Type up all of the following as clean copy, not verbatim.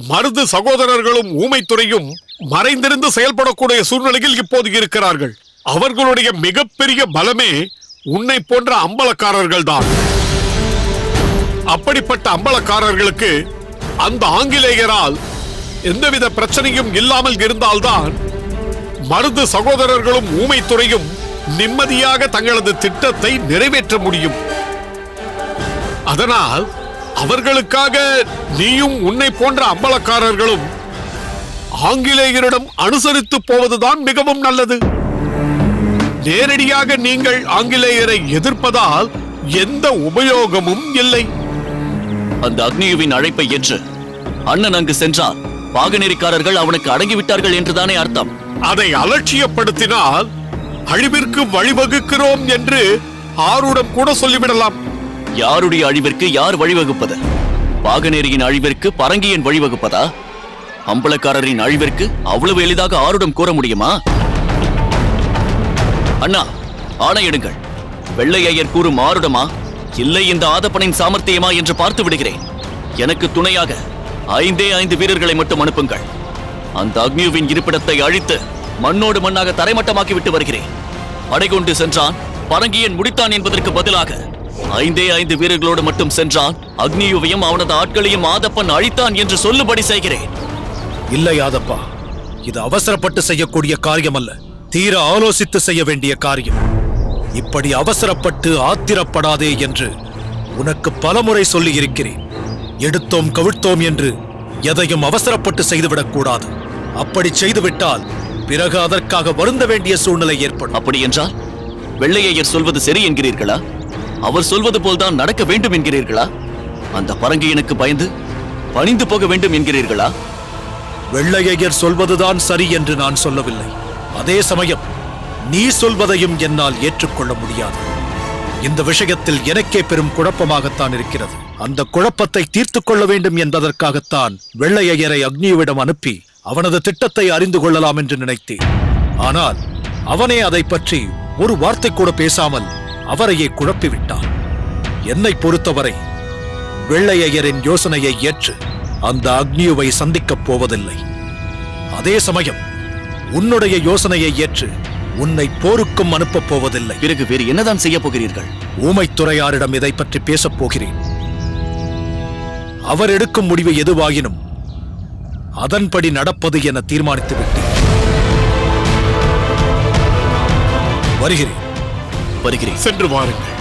மருது சகோதரர்களும் ஊமைத்துறையும் மறைந்திருந்து செயல்படக்கூடிய சூழ்நிலையில் இப்போது இருக்கிறார்கள். அவர்களுடைய மிகப்பெரிய பலமே உன்னை போன்ற அம்பலக்காரர்கள் தான். அப்படிப்பட்ட அம்பலக்காரர்களுக்கு அந்த ஆங்கிலேயரால் எந்தவித பிரச்சனையும் இல்லாமல் இருந்தால்தான் மருது சகோதரர்களும் ஊமைத்துறையும் நிம்மதியாக தங்களது திட்டத்தை நிறைவேற்ற முடியும். அதனால் அவர்களுக்காக நீயும் உன்னை போன்ற அம்பலக்காரர்களும் ஆங்கிலேயரிடம் அனுசரித்து போவதுதான் மிகவும் நல்லது. நேரடியாக நீங்கள் ஆங்கிலேயரை எதிர்ப்பதால் எந்த உபயோகமும் இல்லை. அந்த அக்னியுவின் அழைப்பை ஏற்று அண்ணன் அங்கு சென்றால் பாகநெறிக்காரர்கள் அவனுக்கு அடங்கிவிட்டார்கள் என்றுதானே அர்த்தம். அதை அலட்சியப்படுத்தினால் அழிவிற்கு வழிவகுக்கிறோம் என்று ஆருடம் கூட சொல்லிவிடலாம். யாருடைய அழிவிற்கு யார் வழிவகுப்பது? பாகநேரியின் அழிவிற்கு பரங்கியன் வழிவகுப்பதா? அம்பலக்காரரின் அழிவிற்கு அவ்வளவு எளிதாக ஆருடம் கூற முடியுமா? அண்ணா, ஆணையிடுங்கள். வெள்ளையர் கூறும் ஆருடமா இல்லை இந்த ஆதப்பனின் சாமர்த்தியமா என்று பார்த்து விடுகிறேன். எனக்கு துணையாக 5 வீரர்களை மட்டும் அனுப்புங்கள். அந்த அக்னியுவின் இருப்பிடத்தை அழித்து மண்ணோடு மண்ணாக தரைமட்டமாக்கி விட்டு வருகிறேன். படைகொண்டு சென்றான், பரங்கியன் முடித்தான் என்பதற்கு பதிலாக 5 வீரர்களோடு மட்டும் சென்றான், அக்னியுவையும் அவனது ஆட்களையும் ஆதப்பன் அழித்தான் என்று சொல்லுபடி செய்கிறேன். இல்லை ஆதப்பா, இது அவசரப்பட்டு செய்யக்கூடிய காரியம் அல்ல, தீர ஆலோசித்து செய்ய வேண்டிய காரியம். இப்படி அவசரப்பட்டு ஆத்திரப்படாதே என்று உனக்கு பலமுறை சொல்லி இருக்கிறேன். எடுத்தோம் கவிழ்த்தோம் என்று எதையும் அவசரப்பட்டு செய்துவிடக் கூடாது. அப்படி செய்துவிட்டால் பிறகு அதற்காக வருந்த வேண்டிய சூழ்நிலை ஏற்படும். அப்படி என்றால் வெள்ளையர் சொல்வது சரி என்கிறீர்களா? அவர் சொல்வது போல்தான் நடக்க வேண்டும் என்கிறீர்களா? அந்த பரங்கியனுக்கு பயந்து பணிந்து போக வேண்டும் என்கிறீர்களா? வெள்ளையர் சொல்வதுதான் சரி என்று நான் சொல்லவில்லை. அதே சமயம் நீ சொல்வதையும் என்னால் ஏற்றுக்கொள்ள முடியாது. இந்த விஷயத்தில் எனக்கே பெரும் குழப்பமாகத்தான் இருக்கிறது. அந்த குழப்பத்தை தீர்த்து கொள்ள வேண்டும் என்பதற்காகத்தான் வெள்ளையரை அக்னியுவிடம் அனுப்பி அவனது திட்டத்தை அறிந்து கொள்ளலாம் என்று நினைத்தேன். ஆனால் அவனே அதை பற்றி ஒரு வார்த்தை கூட பேசாமல் அவரையே குழப்பிவிட்டான். என்னை பொறுத்தவரை வெள்ளையரின் யோசனையை ஏற்று அந்த அக்னியுவை சந்திக்கப் போவதில்லை. அதே சமயம் உன்னுடைய யோசனையை ஏற்று உன்னை போருக்கும் அனுப்பப் போவதில்லை. பிறகு வேறு என்னதான் செய்ய போகிறீர்கள்? ஊமைத்துறையாரிடம் இதை பற்றி பேசப் போகிறேன். அவர் எடுக்கும் முடிவு எதுவாகினும் அதன்படி நடப்பது என தீர்மானித்து விட்டேன். வருகிறேன். சென்று வாருங்கள்.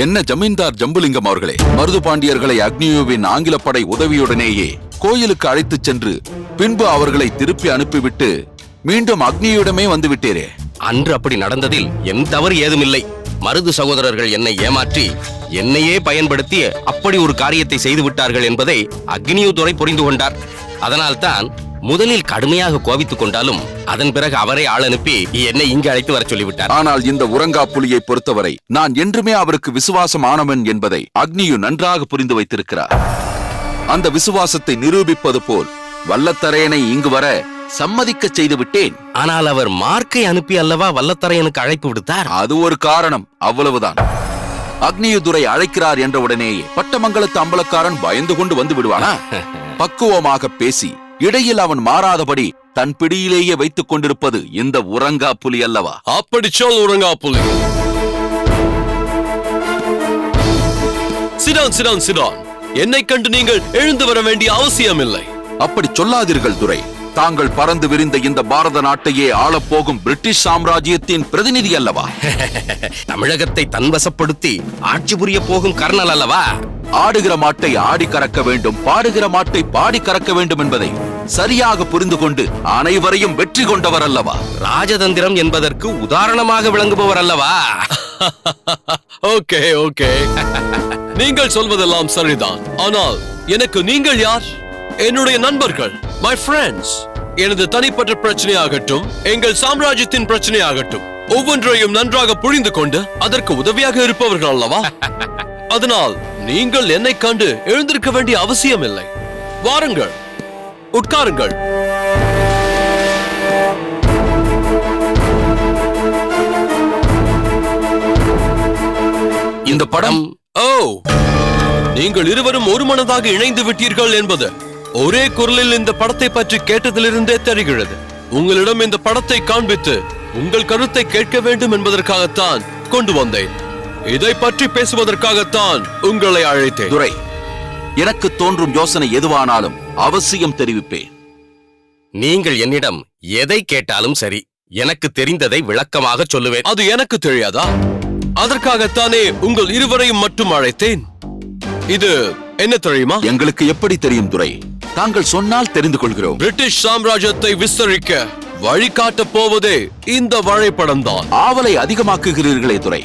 என்ன ஜமீன்தார் ஜம்புலிங்கம் அவர்களே, மருது பாண்டியர்களை அக்னியுவின் ஆங்கில படை உதவியுடனேயே கோயிலுக்கு அழைத்துச் சென்று பின்பு அவர்களை திருப்பி அனுப்பிவிட்டு மீண்டும் அக்னியுடமே வந்து விட்டீரே. அன்று அப்படி நடந்ததில் என் தவறு ஏதுமில்லை. மருது சகோதரர்கள் என்னை ஏமாற்றி என்னையே பயன்படுத்தி அப்படி ஒரு காரியத்தை செய்து விட்டார்கள் என்பதை அக்னியுதுரை புரிந்து கொண்டார். அதனால்தான் முதலில் கடுமையாக கோபித்துக் கொண்டாலும் அதன் பிறகு அவரை ஆள் அனுப்பி என்னை இங்கு அழைத்து வர சொல்லிவிட்டார். ஆனால் இந்த உரங்கா புலியை பொறுத்தவரை நான் என்றுமே அவருக்கு விசுவாசமானவன் என்பதை அக்னியு நன்றாக புரிந்து வைத்திருக்கிறார். அந்த விசுவாசத்தை நிரூபிப்பது போல் வல்லத்தரையனை இங்கு வர சம்மதிக்க செய்து விட்டேன். ஆனால் அவர் மார்க்கை அனுப்பி அல்லவா வல்லத்தரையனுக்கு அழைப்பு விடுத்தார். அது ஒரு காரணம், அவ்வளவுதான். அக்னியுதுரை அழைக்கிறார் என்ற உடனேயே பட்டமங்கலத்து அம்பலக்காரன் பயந்து கொண்டு வந்து விடுவானா? பக்குவமாக பேசி இடையில் அவன் மாறாதபடி தன் பிடியிலேயே வைத்துக் கொண்டிருப்பது இந்த உரங்கா புலி அல்லவா? அப்படி சொல் உரங்கா புலி. சிடான், என்னை கண்டு நீங்கள் எழுந்து வர வேண்டிய அவசியம் இல்லை. அப்படி சொல்லாதீர்கள் துரை. தாங்கள் பறந்து விரிந்த இந்த பாரத நாட்டையே ஆளப்போகும் பிரிட்டிஷ் சாம்ராஜ்யத்தின் பிரதிநிதி அல்லவா? தமிழகத்தை தன்வசப்படுத்தி ஆட்சி புரிய போகும் கர்னல் அல்லவா? ஆடுகிற மாட்டை ஆடி கறக்க வேண்டும், பாடுகிற மாட்டை பாடி கறக்க வேண்டும் என்பதை சரியாக புரிந்து கொண்டு அனைவரையும் வெற்றி கொண்டவர் அல்லவா? ராஜதந்திரம் என்பதற்கு உதாரணமாக விளங்குபவர் அல்லவா? ஓகே நீங்கள் சொல்வதெல்லாம் சரிதான். ஆனால் எனக்கு நீங்கள் யார்? என்னுடைய நண்பர்கள், மை ஃப்ரெண்ட்ஸ், எனது தனிப்பட்ட பிரச்சனையாகட்டும், எங்கள் சாம்ராஜ்யத்தின் பிரச்சனையாகட்டும், ஒவ்வொன்றையும் நன்றாக புரிந்து கொண்டு அதற்கு உதவியாக இருப்பவர்கள் அல்லவா? அதனால் நீங்கள் என்னை கண்டு எழுந்திருக்க வேண்டிய அவசியம் இல்லை. வாருங்கள், உட்காருங்கள். இந்த படம் ஓ, நீங்கள் இருவரும் ஒரு மனதாக இணைந்து விட்டீர்கள் என்பது ஒரே குரலில் இந்த படத்தை பற்றி கேட்டதிலிருந்தே தெரிகிறது. உங்களிடம் இந்த படத்தை காண்பித்து உங்கள் கருத்தை கேட்க வேண்டும் என்பதற்காகத்தான் கொண்டு வந்தேன். இதை பற்றி பேசுவதற்காகத்தான் உங்களை அழைத்தேன். துரை, எனக்கு தோன்றும் யோசனை எதுவானாலும் அவசியம் தெரிவிப்பேன். நீங்கள் என்னிடம் எதை கேட்டாலும் சரி, எனக்கு தெரிந்ததை விளக்கமாக சொல்லுவேன். அது எனக்கு தெரியாதா? அதற்காகத்தானே உங்கள் இருவரையும் மட்டும் அழைத்தேன். இது என்ன தெரியுமா? எங்களுக்கு எப்படி தெரியும் துரை? தாங்கள் சொன்னால் தெரிந்து கொள்கிறோம். பிரிட்டிஷ் சாம்ராஜ்யத்தை விஸ்தரிக்க வழிகாட்ட போவதே இந்த வரைபடம் தான். ஆவலை அதிகமாக்குகிறீர்களே துரை.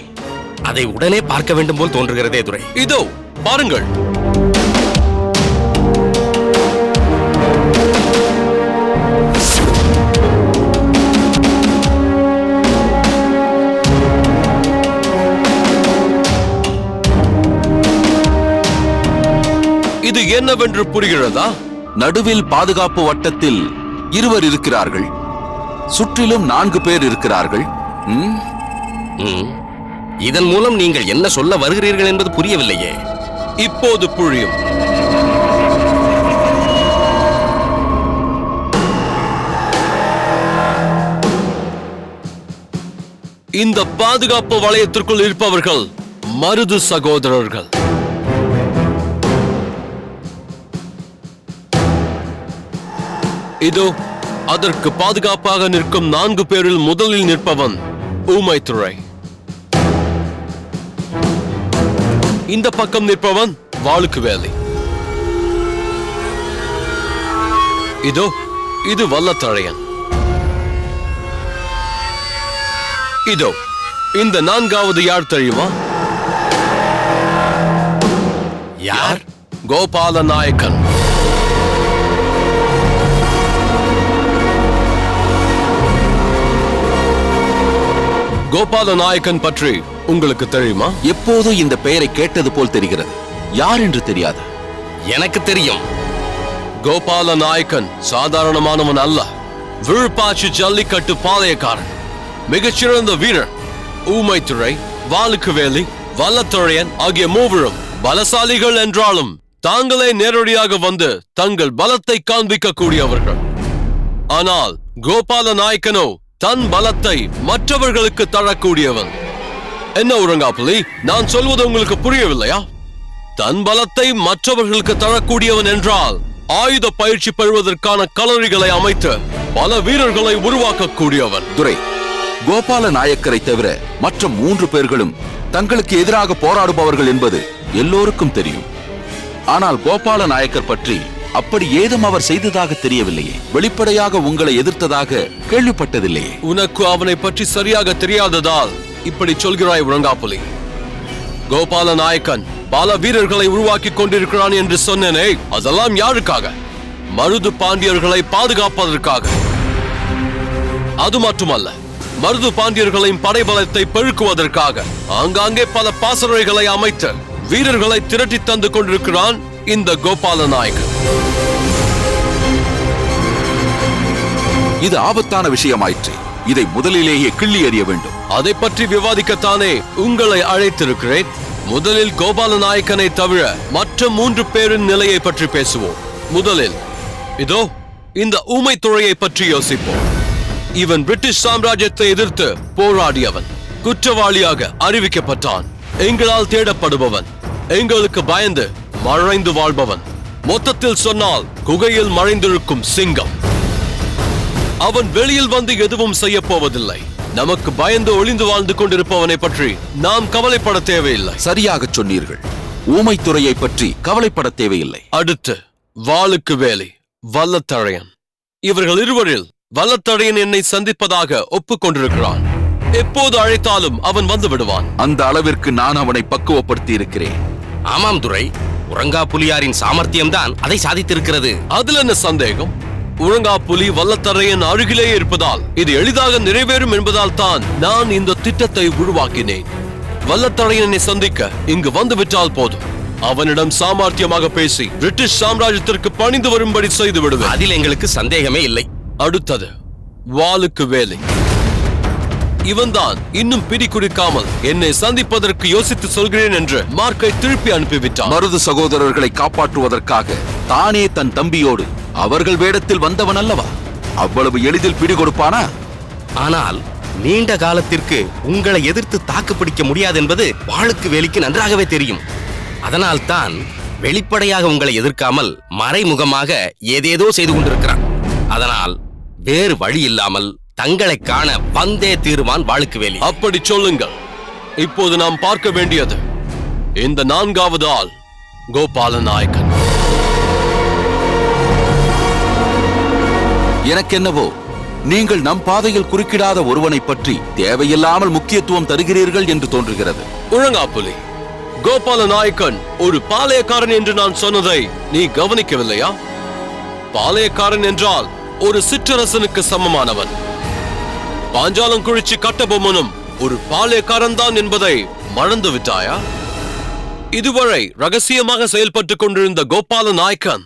அதை உடனே பார்க்க வேண்டும் போல் தோன்றுகிறதே துரை. இதோ பாருங்கள். இது என்னவென்று புரிகிறதா? நடுவில் பாதுகாப்பு வட்டத்தில் இருவர் இருக்கிறார்கள், சுற்றிலும் 4 பேர் இருக்கிறார்கள். இதன் மூலம் நீங்கள் என்ன சொல்ல வருகிறீர்கள் என்பது புரியவில்லையே. இப்போது புரியும். இந்த பாதுகாப்பு வளையத்திற்குள் இருப்பவர்கள் மருது சகோதரர்கள். இதோ அதற்கு பாதுகாப்பாக நிற்கும் 4 பேரில் முதலில் நிற்பவன் ஊமைத்துறை. இந்த பக்கம் நிற்பவன் வாளுக்கு வேலை. இதோ இது வல்லத்தழையன். இதோ இந்த 4வது யார் தெரியுமா? யார்? கோபால நாயக்கன். கோபால நாயக்கன் பற்றி உங்களுக்கு தெரியுமா? எப்போது இந்த பெயரை கேட்டது போல் தெரிகிறது. யார் என்று தெரியாது. எனக்கு தெரியும். கோபால நாயக்கன் சாதாரணமானவன் அல்ல. விழுப்பாச்சி ஜல்லிக்கட்டு பாளையக்காரன், மிகச்சிறந்த வீரர். ஊமைத்துறை, வாளுக்கு வேலி, வல்லத்தழையன் ஆகிய மூவரும் பலசாலிகள் என்றாலும் தாங்களே நேரடியாக வந்து தங்கள் பலத்தை காண்பிக்க கூடியவர்கள். ஆனால் கோபால நாயக்கனோ தன் பலத்தை மற்றவர்களுக்கு தரக்கூடியவன். என்ன உரங்காப்புலி, நான் சொல்வது உங்களுக்கு புரியவில்லையா? தன் பலத்தை மற்றவர்களுக்கு தரக்கூடியவன் என்றால் ஆயுத பயிற்சி பெறுவதற்கான கலரிகளை அமைத்து பல வீரர்களை உருவாக்கக்கூடியவன். துரை, கோபால நாயக்கரை தவிர மற்ற 3 பேர்களும் தங்களுக்கு எதிராக போராடுபவர்கள் என்பது எல்லோருக்கும் தெரியும். ஆனால் கோபால நாயக்கர் பற்றி அப்படி ஏதும் அவர் செய்ததாக தெரியவில்லையே. வெளிப்படையாக உங்களை எதிர்த்ததாக கேள்விப்பட்டதில்லையே. உனக்கு அவனை பற்றி சரியாக தெரியாததால் இப்படி சொல்கிறாய் உரங்காப்புலி. கோபால நாயக்கன் பல வீரர்களை உருவாக்கி கொண்டிருக்கிறான் என்று சொன்னேனே, அதெல்லாம் யாருக்காக? மருது பாண்டியர்களை பாதுகாப்பதற்காக. அது மட்டுமல்ல, மருது பாண்டியர்களின் படைபலத்தை பெருக்குவதற்காக ஆங்காங்கே பல பாசறைகளை அமைத்து வீரர்களை திரட்டி தந்து கொண்டிருக்கிறான் இந்த கோபால நாயக்கன். இது ஆபத்தான விஷயமாயிற்று. இதை முதலிலேயே கிள்ளி எறிய வேண்டும். அதை பற்றி விவாதிக்கத்தானே உங்களை அழைத்திருக்கிறேன். முதலில் கோபால நாயக்கனை தவிர மற்ற 3 பேரின் நிலையை பற்றி பேசுவோம். முதலில் இதோ இந்த ஊமைத்துறையை பற்றி யோசிப்போம். இவன் பிரிட்டிஷ் சாம்ராஜ்யத்தை எதிர்த்து போராடியவன், குற்றவாளியாக அறிவிக்கப்பட்டான், எங்களால் தேடப்படுபவன், எங்களுக்கு பயந்து மறைந்து வாழ்பவன், மொத்தத்தில் சொன்னால் குகையில் மறைந்திருக்கும் சிங்கம். அவன் வெளியில் வந்து எதுவும் செய்ய போவதில்லை. நமக்கு பயந்து ஒளிந்து வாழ்ந்து கொண்டிருப்பவனை பற்றி நாம் கவலைப்பட தேவையில்லை. சரியாக சொன்னீர்கள். ஊமைத்துறையை பற்றி கவலைப்பட தேவையில்லை. அடுத்து வாளுக்கு வேலி, வல்லத்தழையன். இவர்கள் இருவரில் வல்லத்தழையன் என்னை சந்திப்பதாக ஒப்புக்கொண்டிருக்கிறான். எப்போது அழைத்தாலும் அவன் வந்து விடுவான். அந்த அளவிற்கு நான் அவனை பக்குவப்படுத்தி இருக்கிறேன். ஆமாம் துரை, உறங்கா புலியாரின் சாமர்த்தியம்தான் அதை சாதித்திருக்கிறது. அதுல என்ன சந்தேகம்? உறங்கா புலி வல்லத்தரையின் அருகிலே இருப்பதால் இது எளிதாக நிறைவேறும் என்பதால் தான் நான் இந்த திட்டத்தை உருவாக்கினேன். வல்லத்தரையனை சந்திக்க இங்கு வந்துவிட்டால் போதும். அவனிடம் சாமர்த்தியமாக பேசி பிரிட்டிஷ் சாம்ராஜ்யத்திற்கு பணிந்து வரும்படி செய்து விடுவேன். அதில் எங்களுக்கு சந்தேகமே இல்லை. அடுத்தது வாளுக்கு வேலை. இவன்தான் இன்னும் பிடி குடிக்காமல் என்னை சந்திப்பதற்கு யோசித்து சொல்கிறேன் என்று மார்க்கை திருப்பி அனுப்பிவிட்டான். மருது சகோதரர்களை காப்பாற்றுவதற்காக தானே தன் தம்பியோடு அவர்கள் வேடத்தில் வந்தவன் அல்லவா? அவ்வளவு எளிதில் பிடி கொடுப்பானா? ஆனால் நீண்ட காலத்திற்கு உங்களை எதிர்த்து தாக்கு பிடிக்க முடியாது என்பது வாளுக்கு வேலிக்கு நன்றாகவே தெரியும். அதனால்தான் வெளிப்படையாக உங்களை எதிர்க்காமல் மறைமுகமாக ஏதேதோ செய்து கொண்டிருக்கிறான். அதனால் வேறு வழி இல்லாமல் தங்களை காண வந்தே தீருவான் வாளுக்கு வேலி. அப்படி சொல்லுங்கள். இப்போது நாம் பார்க்க வேண்டியது இந்த 4வது ஆள், கோபால நாயக்கன். எனக்கென்னவோ நீங்கள் நம் பாதையில் குறுக்கிடாத ஒருவனை பற்றி தேவையில்லாமல் முக்கியத்துவம் தருகிறீர்கள் என்று தோன்றுகிறது. உறங்காப்புலி, கோபால நாயக்கன் ஒரு பாளையக்காரன் என்று நான் சொன்னதை நீ கவனிக்கவில்லையா? பாளையக்காரன் என்றால் ஒரு சிற்றரசனுக்கு சமமானவன். பாஞ்சாலங்குறிச்சி கட்டபொம்மனும் ஒரு பாளையக்காரன் தான் என்பதை மறந்து விட்டாயா? இதுவரை ரகசியமாக செயல்பட்டுக் கொண்டிருந்த கோபால நாயக்கன்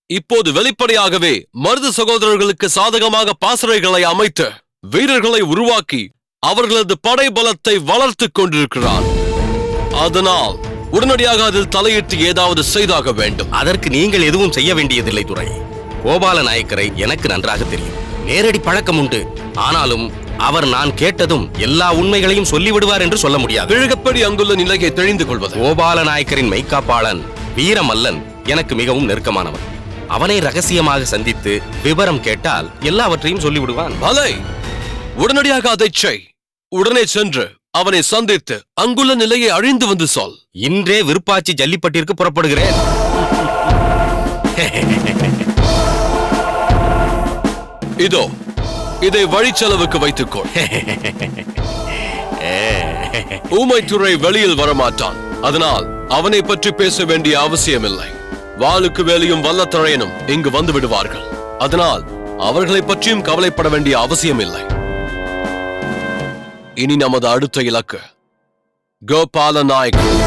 இப்போது வெளிப்படையாகவே மருது சகோதரர்களுக்கு சாதகமாக பாசறைகளை அமைத்து வீரர்களை உருவாக்கி அவர்களது படை பலத்தை வளர்த்துக் கொண்டிருக்கிறார். அதனால் உடனடியாக அதில் தலையிட்டு ஏதாவது செய்தாக வேண்டும். அதற்கு நீங்கள் எதுவும் செய்ய வேண்டியதில்லை துரை. கோபால நாயக்கரை எனக்கு நன்றாக தெரியும். நேரடி பழக்கம் உண்டு. ஆனாலும் அவர் நான் கேட்டதும் எல்லா உண்மைகளையும் சொல்லிவிடுவார் என்று சொல்ல முடியாது. விழுகப்படி அங்குள்ள நிலையை தெரிந்து கொள்வது. கோபால நாயக்கரின் மெய்காப்பாளன் வீரமல்லன் எனக்கு மிகவும் நெருக்கமானவன். அவனை ரகசியமாக சந்தித்து விவரம் கேட்டால் எல்லாவற்றையும் சொல்லிவிடுவான். பலை, உடனடியாக அதை செய். உடனே சென்று அவனை சந்தித்து அங்குள்ள நிலையை அழிந்து வந்து சொல். இன்றே விருப்பாச்சி ஜல்லிப்பட்டிற்கு புறப்படுகிறேன். இதோ இதை வழிச்செலவுக்கு வைத்துக்கொள். ஊமைத்துறை வெளியில் வரமாட்டான். அதனால் அவனை பற்றி பேச வேண்டிய அவசியமில்லை. வாளுக்கு வேலியும் வல்லத்தரையனும் இங்கு வந்து விடுவார்கள். அதனால் அவர்களை பற்றியும் கவலைப்பட வேண்டிய அவசியமில்லை. இனி நமது அடுத்த இலக்கு கோபால நாயக்கன்.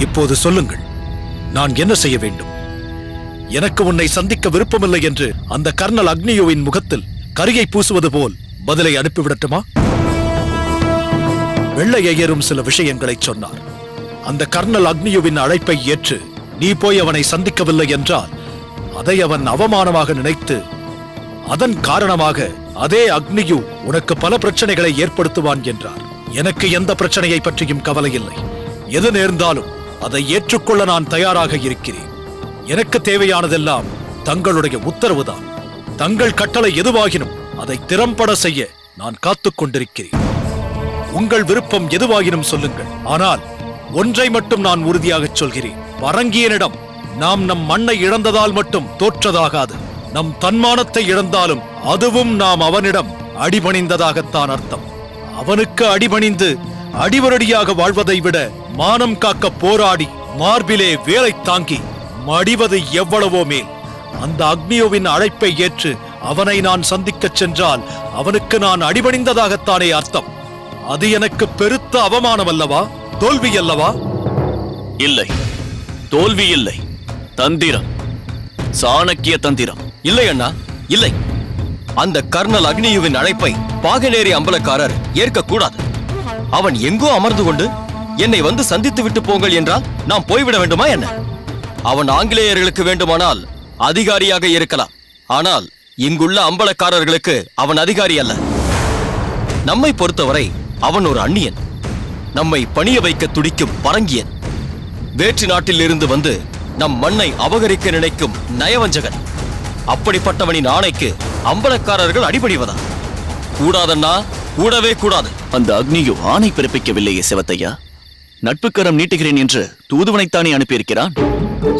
இப்போது சொல்லுங்கள், நான் என்ன செய்ய வேண்டும்? எனக்கு உன்னை சந்திக்க விருப்பமில்லை என்று அந்த கர்னல் அக்னியோவின் முகத்தில் கரியை பூசுவது போல் பதிலை அனுப்பிவிடட்டுமா? வெள்ளையரும் சில விஷயங்களை சொன்னார். அந்த கர்னல் அக்னியோவின் அழைப்பை ஏற்று நீ போய் அவனை சந்திக்கவில்லை என்றால் அதை அவன் அவமானமாக நினைத்து அதன் காரணமாக அதே அக்னியு உனக்கு பல பிரச்சனைகளை ஏற்படுத்துவான் என்றார். எனக்கு எந்த பிரச்சனையை பற்றியும் கவலை இல்லை. எது நேர்ந்தாலும் அதை ஏற்றுக்கொள்ள நான் தயாராக இருக்கிறேன். எனக்கு தேவையானதெல்லாம் தங்களுடைய உத்தரவுதான். தங்கள் கட்டளை எதுவாகினும் அதை திறம்பட செய்ய நான் காத்துக் கொண்டிருக்கிறேன். உங்கள் விருப்பம் எதுவாகினும் சொல்லுங்கள். ஆனால் ஒன்றை மட்டும் நான் உறுதியாக சொல்கிறேன். பரங்கியனிடம் நாம் நம் மண்ணை இழந்ததால் மட்டும் தோற்றதாகாது. நம் தன்மானத்தை இழந்தாலும் அதுவும் நாம் அவனிடம் அடிபணிந்ததாகத்தான் அர்த்தம். அவனுக்கு அடிபணிந்து அடிவரடியாக வாழ்வதை விட மானம் காக்க போராடி மார்பிலே வேலை தாங்கி மடிவது எவ்வளவோ மேல். அந்த அக்னியோவின் அழைப்பை ஏற்று அவனை நான் சந்திக்கச் சென்றால் அவனுக்கு நான் அடிபணிந்ததாகத்தானே அர்த்தம். அது எனக்கு பெருத்த அவமானம் அல்லவா? தோல்வி அல்லவா? இல்லை, தோல்வி இல்லை, தந்திரம், சாணக்கிய தந்திரம். இல்லை அண்ணா, இல்லை. அந்த கர்னல் அக்னியுவின் அழைப்பை பாகனேரி அம்பலக்காரர் ஏற்கக்கூடாது. அவன் எங்கோ அமர்ந்து கொண்டு என்னை வந்து சந்தித்து விட்டு போங்கள் என்றால் நாம் போய்விட வேண்டுமா என்ன? அவன் ஆங்கிலேயர்களுக்கு வேண்டுமானால் அதிகாரியாக இருக்கலாம். ஆனால் இங்குள்ள அம்பலக்காரர்களுக்கு அவன் அதிகாரி அல்ல. நம்மை பொறுத்தவரை அவன் ஒரு அந்நியன், நம்மை பணிய வைக்க துடிக்கும் பரங்கியன், வேற்று நாட்டில் இருந்து வந்து நம் மண்ணை அபகரிக்க நினைக்கும் நயவஞ்சகன். அப்படிப்பட்டவனின் ஆணைக்கு அம்பலக்காரர்கள் அடிபணிவதா? கூடாதன்னா கூடவே கூடாது. அந்த அக்னியோ ஆணை பிறப்பிக்கவில்லையே சிவத்தையா. நட்புக்கரம் நீட்டுகிறேன் என்று தூதுவனைத்தானே அனுப்பியிருக்கிறான்.